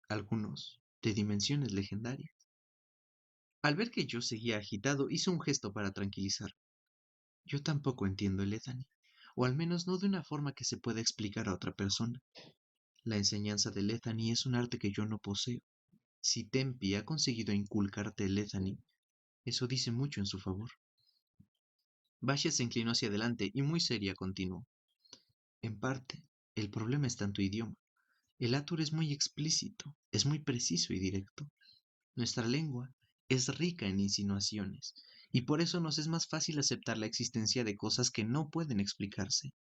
algunos de dimensiones legendarias. Al ver que yo seguía agitado, hizo un gesto para tranquilizar. Yo tampoco entiendo el Ethani, o al menos no de una forma que se pueda explicar a otra persona. La enseñanza del Ethani es un arte que yo no poseo. Si Tempi ha conseguido inculcarte el Ethani, eso dice mucho en su favor. Bashe se inclinó hacia adelante y muy seria continuó. En parte, el problema está en tu idioma. El Atur es muy explícito, es muy preciso y directo. Nuestra lengua es rica en insinuaciones, y por eso nos es más fácil aceptar la existencia de cosas que no pueden explicarse.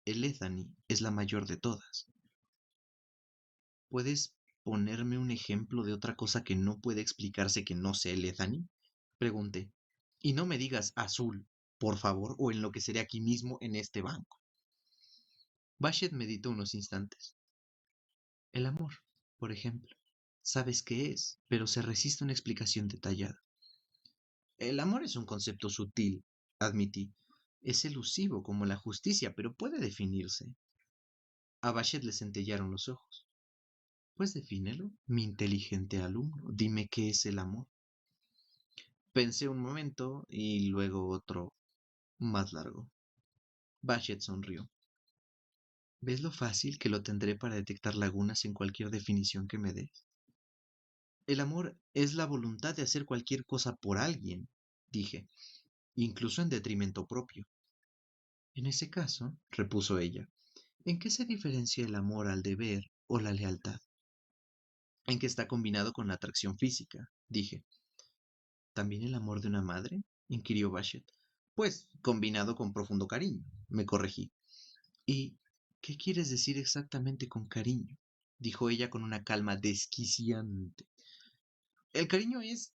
El Ethani es la mayor de todas. ¿Puedes ponerme un ejemplo de otra cosa que no puede explicarse que no sea el Ethani? Pregunté. Y no me digas azul, por favor, o enloqueceré aquí mismo en este banco. Bashet meditó unos instantes. El amor, por ejemplo. Sabes qué es, pero se resiste a una explicación detallada. El amor es un concepto sutil, admití. Es elusivo como la justicia, pero puede definirse. A Bashet le centellaron los ojos. Pues defínelo, mi inteligente alumno. Dime qué es el amor. Pensé un momento y luego otro más largo. Bashet sonrió. ¿Ves lo fácil que lo tendré para detectar lagunas en cualquier definición que me des? El amor es la voluntad de hacer cualquier cosa por alguien, dije, incluso en detrimento propio. En ese caso, repuso ella, ¿en qué se diferencia el amor al deber o la lealtad? En que está combinado con la atracción física, dije. ¿También el amor de una madre? Inquirió Bashet. Pues combinado con profundo cariño, me corregí. ¿Y qué quieres decir exactamente con cariño? Dijo ella con una calma desquiciante. El cariño es...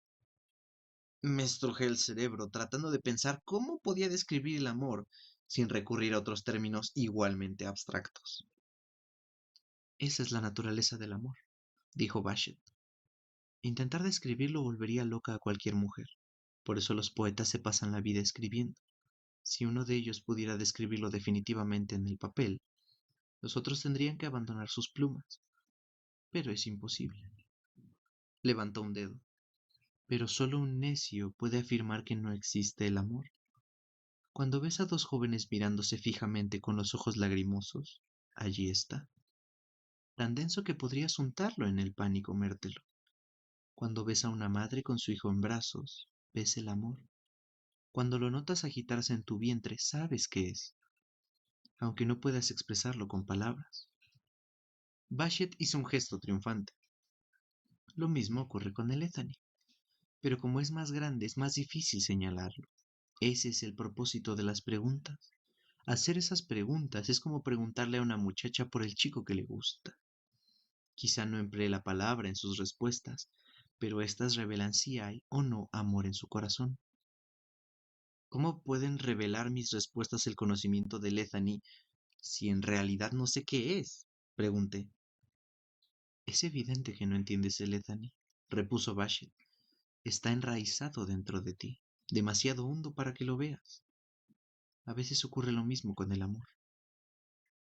Me estrujé el cerebro tratando de pensar cómo podía describir el amor sin recurrir a otros términos igualmente abstractos. Esa es la naturaleza del amor, dijo Bashet. Intentar describirlo volvería loca a cualquier mujer. Por eso los poetas se pasan la vida escribiendo. Si uno de ellos pudiera describirlo definitivamente en el papel, los otros tendrían que abandonar sus plumas. Pero es imposible. Levantó un dedo. Pero solo un necio puede afirmar que no existe el amor. Cuando ves a dos jóvenes mirándose fijamente con los ojos lagrimosos, allí está. Tan denso que podrías untarlo en el pan y comértelo. Cuando ves a una madre con su hijo en brazos, ves el amor. Cuando lo notas agitarse en tu vientre, sabes qué es, aunque no puedas expresarlo con palabras. Bashet hizo un gesto triunfante. Lo mismo ocurre con el Ethani, pero como es más grande, es más difícil señalarlo. Ese es el propósito de las preguntas. Hacer esas preguntas es como preguntarle a una muchacha por el chico que le gusta. Quizá no emplee la palabra en sus respuestas, pero éstas revelan si hay o no amor en su corazón. ¿Cómo pueden revelar mis respuestas el conocimiento de Lethany si en realidad no sé qué es? Pregunté. Es evidente que no entiendes el Lethany, repuso Bashet. Está enraizado dentro de ti, demasiado hondo para que lo veas. A veces ocurre lo mismo con el amor.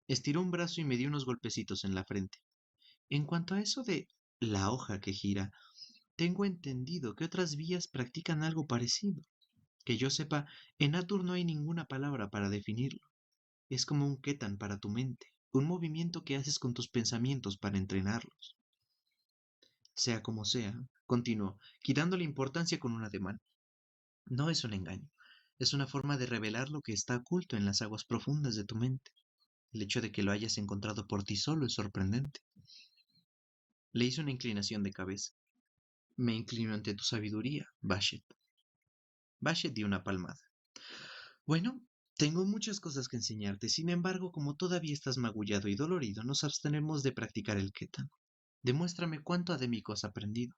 Estiró un brazo y me dio unos golpecitos en la frente. En cuanto a eso de la hoja que gira, tengo entendido que otras vías practican algo parecido. Que yo sepa, en Atur no hay ninguna palabra para definirlo. Es como un ketan para tu mente, un movimiento que haces con tus pensamientos para entrenarlos. Sea como sea, continuó, quitándole importancia con un ademán. No es un engaño, es una forma de revelar lo que está oculto en las aguas profundas de tu mente. El hecho de que lo hayas encontrado por ti solo es sorprendente. Le hice una inclinación de cabeza. Me inclino ante tu sabiduría, Bashet. Bashet dio una palmada. Bueno, tengo muchas cosas que enseñarte, sin embargo, como todavía estás magullado y dolorido, nos abstenemos de practicar el ketan. Demuéstrame cuánto adémico has aprendido.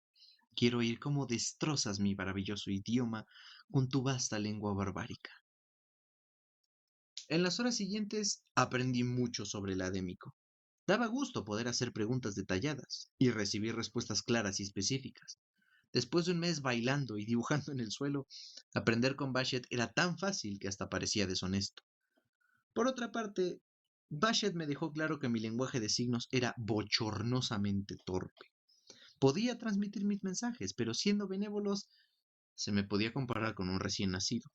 Quiero oír cómo destrozas mi maravilloso idioma con tu vasta lengua barbárica. En las horas siguientes aprendí mucho sobre el adémico. Daba gusto poder hacer preguntas detalladas y recibir respuestas claras y específicas. Después de un mes bailando y dibujando en el suelo, aprender con Bashet era tan fácil que hasta parecía deshonesto. Por otra parte, Bashet me dejó claro que mi lenguaje de signos era bochornosamente torpe. Podía transmitir mis mensajes, pero siendo benévolos, se me podía comparar con un recién nacido.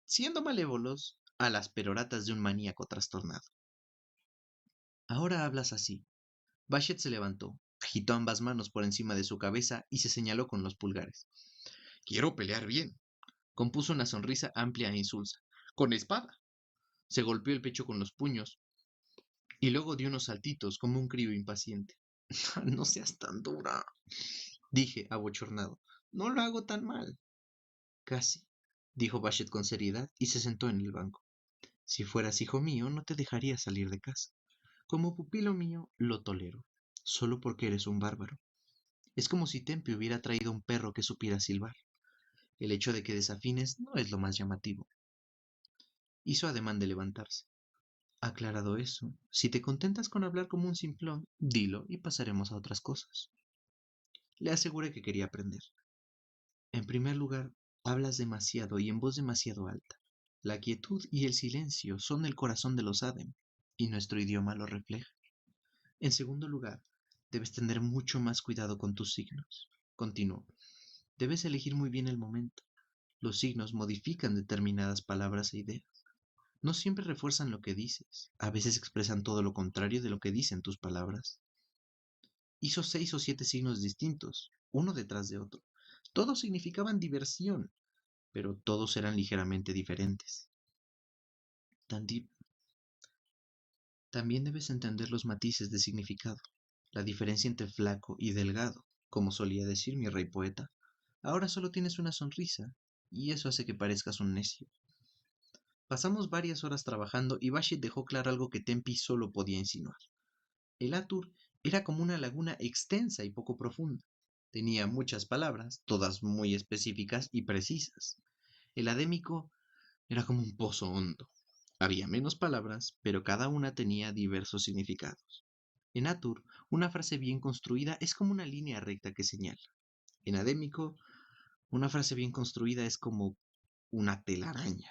Siendo malévolos, a las peroratas de un maníaco trastornado. Ahora hablas así. Bashet se levantó, agitó ambas manos por encima de su cabeza y se señaló con los pulgares. Quiero pelear bien. Compuso una sonrisa amplia e insulsa. Con espada. Se golpeó el pecho con los puños y luego dio unos saltitos como un crío impaciente. No seas tan dura, dije, abochornado. No lo hago tan mal. Casi, dijo Bashet con seriedad y se sentó en el banco. Si fueras hijo mío, no te dejaría salir de casa. Como pupilo mío, lo tolero, solo porque eres un bárbaro. Es como si Tempe hubiera traído un perro que supiera silbar. El hecho de que desafines no es lo más llamativo. Hizo ademán de levantarse. Aclarado eso, si te contentas con hablar como un simplón, dilo y pasaremos a otras cosas. Le aseguré que quería aprender. En primer lugar, hablas demasiado y en voz demasiado alta. La quietud y el silencio son el corazón de los Adem, y nuestro idioma lo refleja. En segundo lugar, debes tener mucho más cuidado con tus signos. Continuó. Debes elegir muy bien el momento. Los signos modifican determinadas palabras e ideas. No siempre refuerzan lo que dices. A veces expresan todo lo contrario de lo que dicen tus palabras. Hizo 6 o 7 signos distintos, uno detrás de otro. Todos significaban diversión, pero todos eran ligeramente diferentes. También debes entender los matices de significado, la diferencia entre flaco y delgado, como solía decir mi rey poeta. Ahora solo tienes una sonrisa, y eso hace que parezcas un necio. Pasamos varias horas trabajando y Bashet dejó claro algo que Tempi solo podía insinuar. El Atur era como una laguna extensa y poco profunda. Tenía muchas palabras, todas muy específicas y precisas. El adémico era como un pozo hondo. Había menos palabras, pero cada una tenía diversos significados. En Atur, una frase bien construida es como una línea recta que señala. En adémico, una frase bien construida es como una telaraña.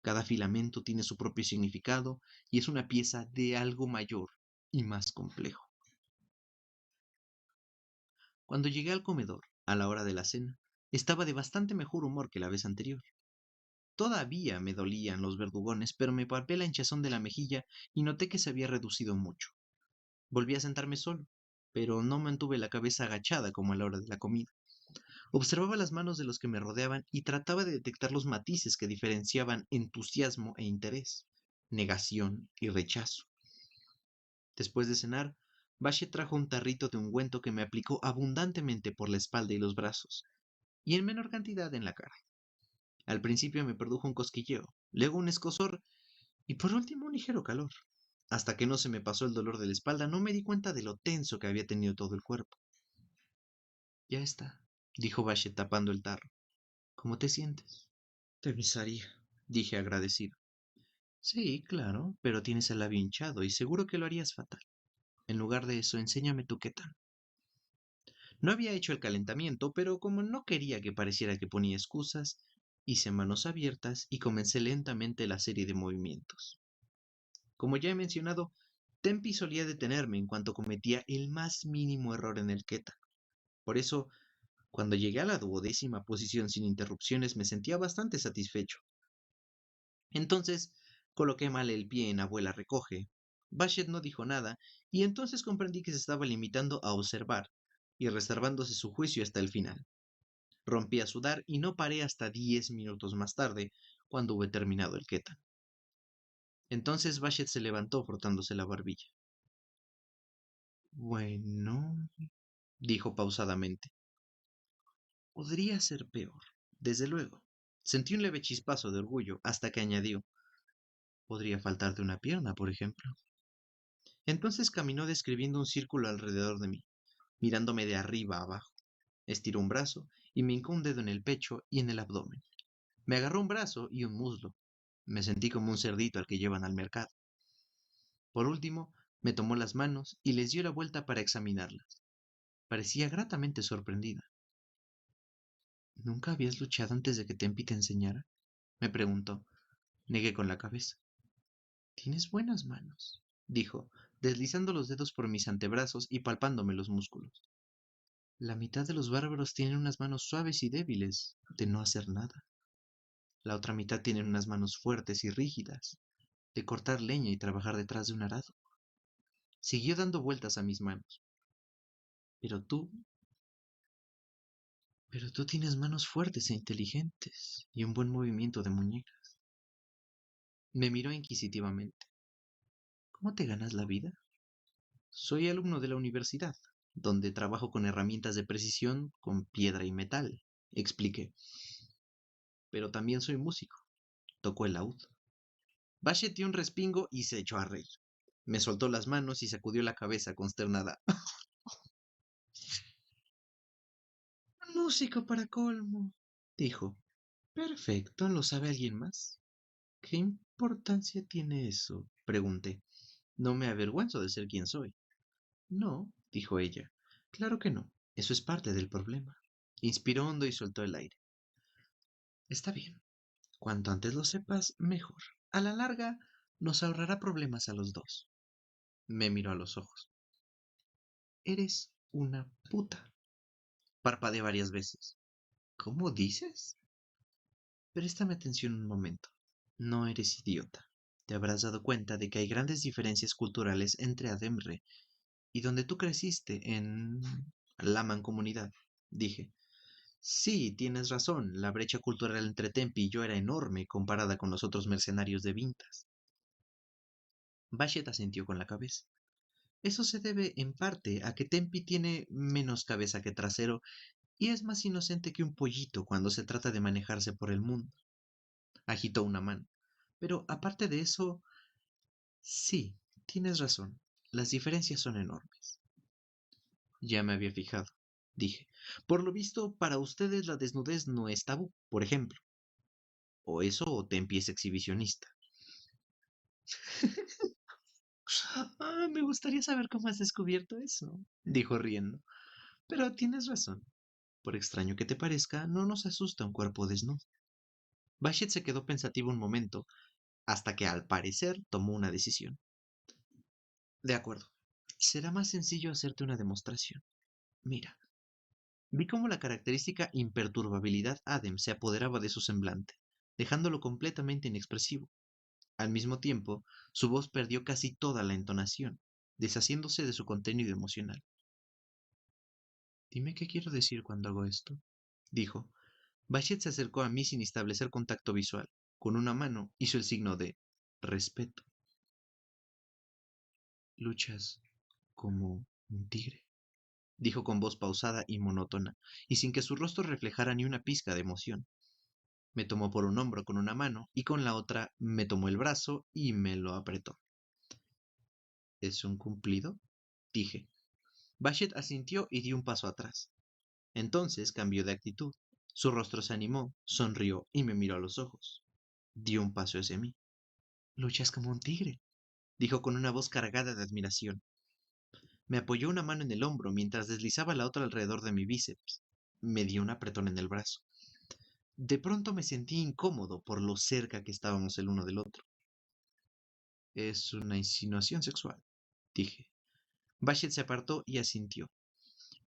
Cada filamento tiene su propio significado y es una pieza de algo mayor y más complejo. Cuando llegué al comedor, a la hora de la cena, estaba de bastante mejor humor que la vez anterior. Todavía me dolían los verdugones, pero me palpé la hinchazón de la mejilla y noté que se había reducido mucho. Volví a sentarme solo, pero no mantuve la cabeza agachada como a la hora de la comida. Observaba las manos de los que me rodeaban y trataba de detectar los matices que diferenciaban entusiasmo e interés, negación y rechazo. Después de cenar, Bashe trajo un tarrito de ungüento que me aplicó abundantemente por la espalda y los brazos, y en menor cantidad en la cara. Al principio me produjo un cosquilleo, luego un escozor y por último un ligero calor. Hasta que no se me pasó el dolor de la espalda, no me di cuenta de lo tenso que había tenido todo el cuerpo. Ya está, dijo Bashe tapando el tarro. ¿Cómo te sientes? Te avisaría, dije agradecido. Sí, claro, pero tienes el labio hinchado y seguro que lo harías fatal. En lugar de eso, enséñame tu qué tal. No había hecho el calentamiento, pero como no quería que pareciera que ponía excusas, hice manos abiertas y comencé lentamente la serie de movimientos. Como ya he mencionado, Tempi solía detenerme en cuanto cometía el más mínimo error en el keta. Por eso, cuando llegué a la 12ª posición sin interrupciones, me sentía bastante satisfecho. Entonces, coloqué mal el pie en Abuela Recoge. Bashet no dijo nada, y entonces comprendí que se estaba limitando a observar y reservándose su juicio hasta el final. Rompí a sudar y no paré hasta 10 minutos más tarde, cuando hube terminado el keta. Entonces Bashet se levantó frotándose la barbilla. Bueno, dijo pausadamente. Podría ser peor, desde luego. Sentí un leve chispazo de orgullo hasta que añadió, podría faltarte una pierna, por ejemplo. Entonces caminó describiendo un círculo alrededor de mí, mirándome de arriba a abajo. Estiró un brazo y me hincó un dedo en el pecho y en el abdomen. Me agarró un brazo y un muslo. Me sentí como un cerdito al que llevan al mercado. Por último, me tomó las manos y les dio la vuelta para examinarlas. Parecía gratamente sorprendida. ¿Nunca habías luchado antes de que Tempi te enseñara? Me preguntó. Negué con la cabeza. Tienes buenas manos, dijo, deslizando los dedos por mis antebrazos y palpándome los músculos. La mitad de los bárbaros tienen unas manos suaves y débiles, de no hacer nada. La otra mitad tienen unas manos fuertes y rígidas, de cortar leña y trabajar detrás de un arado. Siguió dando vueltas a mis manos. Pero tú, pero tú tienes manos fuertes e inteligentes y un buen movimiento de muñeca. Me miró inquisitivamente. ¿Cómo te ganas la vida? Soy alumno de la universidad, donde trabajo con herramientas de precisión con piedra y metal, expliqué. Pero también soy músico. Toco el laúd. Bashet dio un respingo y se echó a reír. Me soltó las manos y sacudió la cabeza consternada. Músico para colmo, dijo. Perfecto, ¿lo sabe alguien más? ¿Qué importancia tiene eso? Pregunté. No me avergüenzo de ser quien soy. No, dijo ella. Claro que no. Eso es parte del problema. Inspiró hondo y soltó el aire. Está bien. Cuanto antes lo sepas, mejor. A la larga, nos ahorrará problemas a los dos. Me miró a los ojos. Eres una puta. Parpadeé varias veces. ¿Cómo dices? Préstame atención un momento. No eres idiota. Te habrás dado cuenta de que hay grandes diferencias culturales entre Ademre y donde tú creciste en la mancomunidad, dije. Sí, tienes razón, la brecha cultural entre Tempi y yo era enorme comparada con los otros mercenarios de Vintas. Bashet asintió con la cabeza. Eso se debe, en parte, a que Tempi tiene menos cabeza que trasero y es más inocente que un pollito cuando se trata de manejarse por el mundo. Agitó una mano. Pero aparte de eso, sí, tienes razón. Las diferencias son enormes. Ya me había fijado, dije. Por lo visto, para ustedes la desnudez no es tabú, por ejemplo. O eso o Tempi es exhibicionista. Me gustaría saber cómo has descubierto eso, dijo riendo. Pero tienes razón. Por extraño que te parezca, no nos asusta un cuerpo desnudo. Bashet se quedó pensativo un momento, hasta que al parecer tomó una decisión. De acuerdo. Será más sencillo hacerte una demostración. Mira. Vi cómo la característica imperturbabilidad Adem se apoderaba de su semblante, dejándolo completamente inexpresivo. Al mismo tiempo, su voz perdió casi toda la entonación, deshaciéndose de su contenido emocional. Dime qué quiero decir cuando hago esto, dijo. Bashet se acercó a mí sin establecer contacto visual. Con una mano hizo el signo de respeto. Luchas como un tigre, dijo con voz pausada y monótona, y sin que su rostro reflejara ni una pizca de emoción. Me tomó por un hombro con una mano y con la otra me tomó el brazo y me lo apretó. ¿Es un cumplido? Dije. Bashet asintió y dio un paso atrás. Entonces cambió de actitud. Su rostro se animó, sonrió y me miró a los ojos. Dio un paso hacia mí. Luchas como un tigre, dijo con una voz cargada de admiración. Me apoyó una mano en el hombro mientras deslizaba la otra alrededor de mi bíceps. Me dio un apretón en el brazo. De pronto me sentí incómodo por lo cerca que estábamos el uno del otro. Es una insinuación sexual, dije. Bashet se apartó y asintió.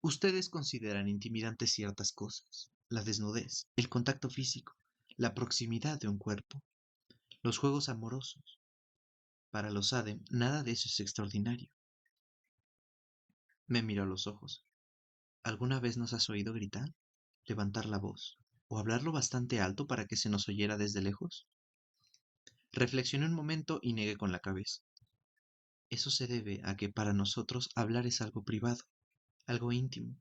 Ustedes consideran intimidantes ciertas cosas. La desnudez, el contacto físico, la proximidad de un cuerpo, los juegos amorosos. Para los Adem, nada de eso es extraordinario. Me miró a los ojos. ¿Alguna vez nos has oído gritar, levantar la voz o hablarlo bastante alto para que se nos oyera desde lejos? Reflexioné un momento y negué con la cabeza. Eso se debe a que para nosotros hablar es algo privado, algo íntimo,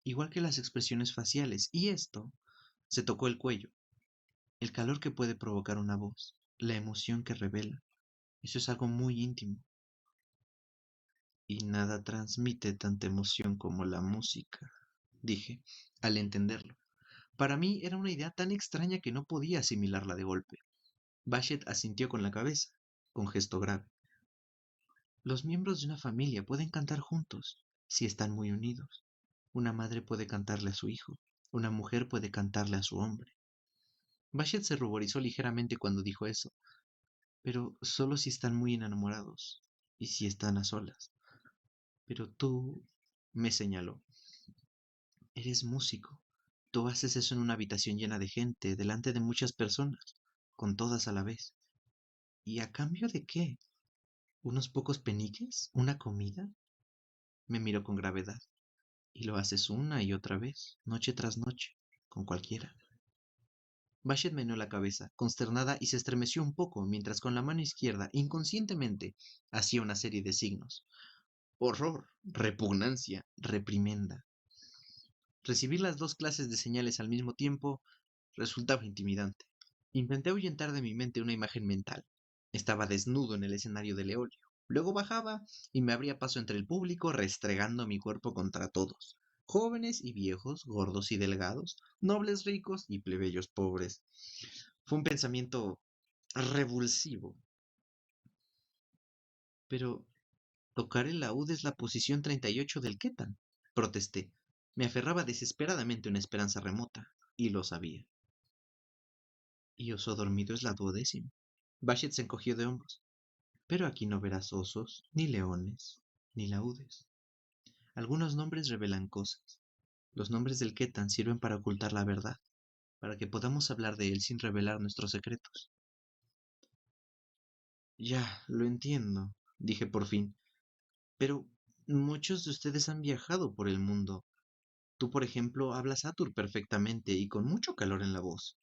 igual que las expresiones faciales, y esto se tocó el cuello, el calor que puede provocar una voz, la emoción que revela, eso es algo muy íntimo, y nada transmite tanta emoción como la música, dije, al entenderlo. Para mí era una idea tan extraña que no podía asimilarla de golpe. Bashet asintió con la cabeza, con gesto grave. Los miembros de una familia pueden cantar juntos, si están muy unidos. Una madre puede cantarle a su hijo, una mujer puede cantarle a su hombre. Bashet se ruborizó ligeramente cuando dijo eso, pero solo si están muy enamorados y si están a solas. Pero tú, me señaló, eres músico. Tú haces eso en una habitación llena de gente, delante de muchas personas, con todas a la vez. ¿Y a cambio de qué? ¿Unos pocos peniques? ¿Una comida? Me miró con gravedad. Y lo haces una y otra vez, noche tras noche, con cualquiera. Bashet meneó la cabeza, consternada, y se estremeció un poco, mientras con la mano izquierda, inconscientemente, hacía una serie de signos. Horror, repugnancia, reprimenda. Recibir las dos clases de señales al mismo tiempo resultaba intimidante. Intenté ahuyentar de mi mente una imagen mental. Estaba desnudo en el escenario del eolio. Luego bajaba y me abría paso entre el público restregando mi cuerpo contra todos. Jóvenes y viejos, gordos y delgados, nobles ricos y plebeyos pobres. Fue un pensamiento revulsivo. Pero tocar el laúd es la posición 38 del Ketan, protesté. Me aferraba desesperadamente a una esperanza remota, y lo sabía. Y oso dormido es la 12ª. Bashet se encogió de hombros. Pero aquí no verás osos, ni leones, ni laúdes. Algunos nombres revelan cosas. Los nombres del Ketan sirven para ocultar la verdad, para que podamos hablar de él sin revelar nuestros secretos. Ya, lo entiendo, dije por fin. Pero muchos de ustedes han viajado por el mundo. Tú, por ejemplo, hablas Atur perfectamente y con mucho calor en la voz.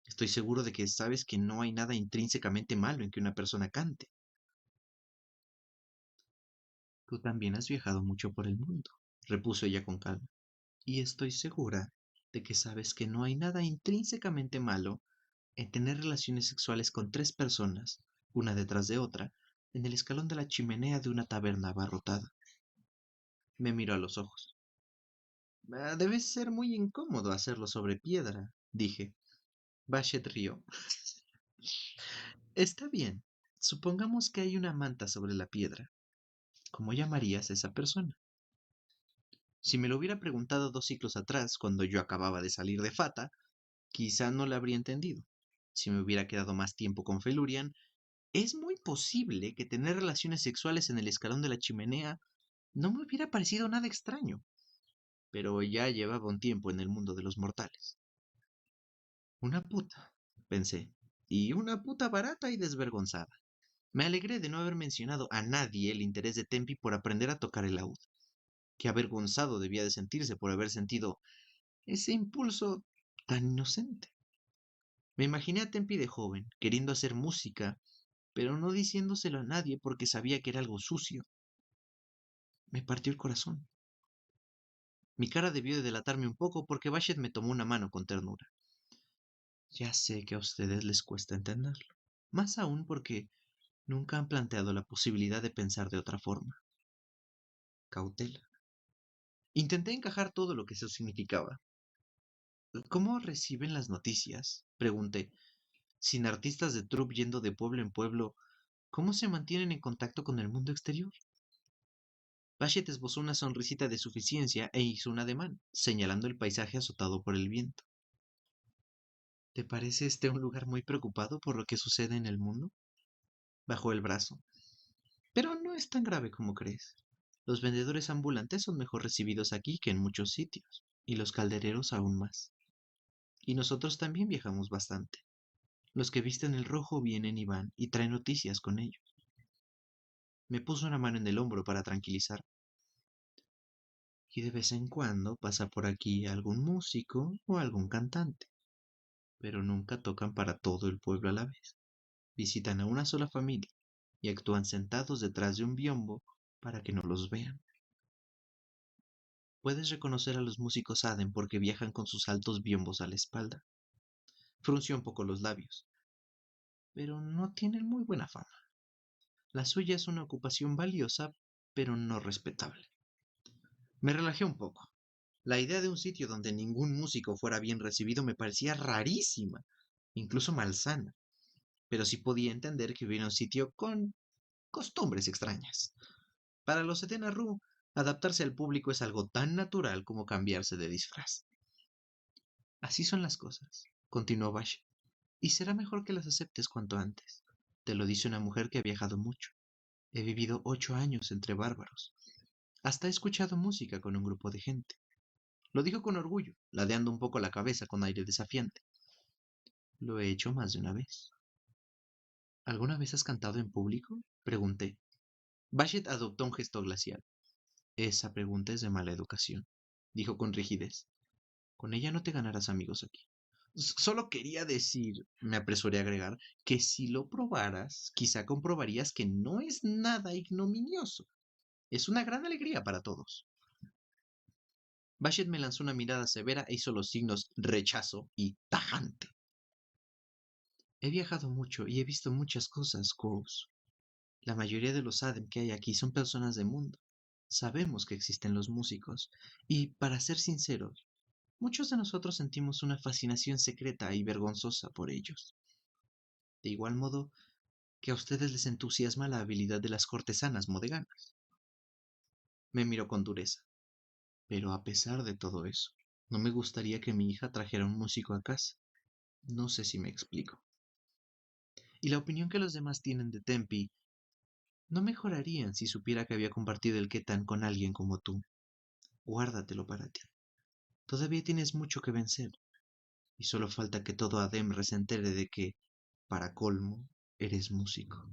Estoy seguro de que sabes que no hay nada intrínsecamente malo en que una persona cante. Tú también has viajado mucho por el mundo, repuso ella con calma. Y estoy segura de que sabes que no hay nada intrínsecamente malo en tener relaciones sexuales con tres personas, una detrás de otra, en el escalón de la chimenea de una taberna abarrotada. Me miró a los ojos. Debe ser muy incómodo hacerlo sobre piedra, dije. Bashet rió. Está bien. Supongamos que hay una manta sobre la piedra. ¿Cómo llamarías a esa persona? Si me lo hubiera preguntado 2 siglos atrás, cuando yo acababa de salir de Fata, quizá no la habría entendido. Si me hubiera quedado más tiempo con Felurian, es muy posible que tener relaciones sexuales en el escalón de la chimenea no me hubiera parecido nada extraño, pero ya llevaba un tiempo en el mundo de los mortales. Una puta, pensé, y una puta barata y desvergonzada. Me alegré de no haber mencionado a nadie el interés de Tempi por aprender a tocar el laúd. Qué avergonzado debía de sentirse por haber sentido ese impulso tan inocente. Me imaginé a Tempi de joven, queriendo hacer música, pero no diciéndoselo a nadie porque sabía que era algo sucio. Me partió el corazón. Mi cara debió de delatarme un poco porque Bashet me tomó una mano con ternura. Ya sé que a ustedes les cuesta entenderlo, más aún porque nunca han planteado la posibilidad de pensar de otra forma. Cautela. Intenté encajar todo lo que eso significaba. ¿Cómo reciben las noticias? Pregunté. Sin artistas de troupe yendo de pueblo en pueblo, ¿cómo se mantienen en contacto con el mundo exterior? Bashet esbozó una sonrisita de suficiencia e hizo un ademán, señalando el paisaje azotado por el viento. ¿Te parece este un lugar muy preocupado por lo que sucede en el mundo? Bajó el brazo. Pero no es tan grave como crees. Los vendedores ambulantes son mejor recibidos aquí que en muchos sitios, y los caldereros aún más. Y nosotros también viajamos bastante. Los que visten el rojo vienen y van y traen noticias con ellos. Me puso una mano en el hombro para tranquilizar. Y de vez en cuando pasa por aquí algún músico o algún cantante, pero nunca tocan para todo el pueblo a la vez. Visitan a una sola familia y actúan sentados detrás de un biombo para que no los vean. Puedes reconocer a los músicos Aden porque viajan con sus altos biombos a la espalda. Frunció un poco los labios, pero no tienen muy buena fama. La suya es una ocupación valiosa, pero no respetable. Me relajé un poco. La idea de un sitio donde ningún músico fuera bien recibido me parecía rarísima, incluso malsana, pero sí podía entender que hubiera un sitio con costumbres extrañas. Para los Etenaru, adaptarse al público es algo tan natural como cambiarse de disfraz. Así son las cosas, continuó Bash, y será mejor que las aceptes cuanto antes. Te lo dice una mujer que ha viajado mucho. He vivido 8 años entre bárbaros. Hasta he escuchado música con un grupo de gente. Lo dijo con orgullo, ladeando un poco la cabeza con aire desafiante. Lo he hecho más de una vez. ¿Alguna vez has cantado en público? Pregunté. Bashet adoptó un gesto glacial. Esa pregunta es de mala educación, dijo con rigidez. Con ella no te ganarás amigos aquí. Solo quería decir, me apresuré a agregar, que si lo probaras, quizá comprobarías que no es nada ignominioso. Es una gran alegría para todos. Bashet me lanzó una mirada severa e hizo los signos rechazo y tajante. He viajado mucho y he visto muchas cosas, Coase. La mayoría de los Adem que hay aquí son personas de mundo. Sabemos que existen los músicos, y, para ser sinceros, muchos de nosotros sentimos una fascinación secreta y vergonzosa por ellos. De igual modo que a ustedes les entusiasma la habilidad de las cortesanas modeganas. Me miró con dureza. Pero a pesar de todo eso, no me gustaría que mi hija trajera un músico a casa. No sé si me explico. Y la opinión que los demás tienen de Tempi no mejorarían si supiera que había compartido el Ketan con alguien como tú. Guárdatelo para ti. Todavía tienes mucho que vencer, y solo falta que todo Ademre se entere de que, para colmo, eres músico.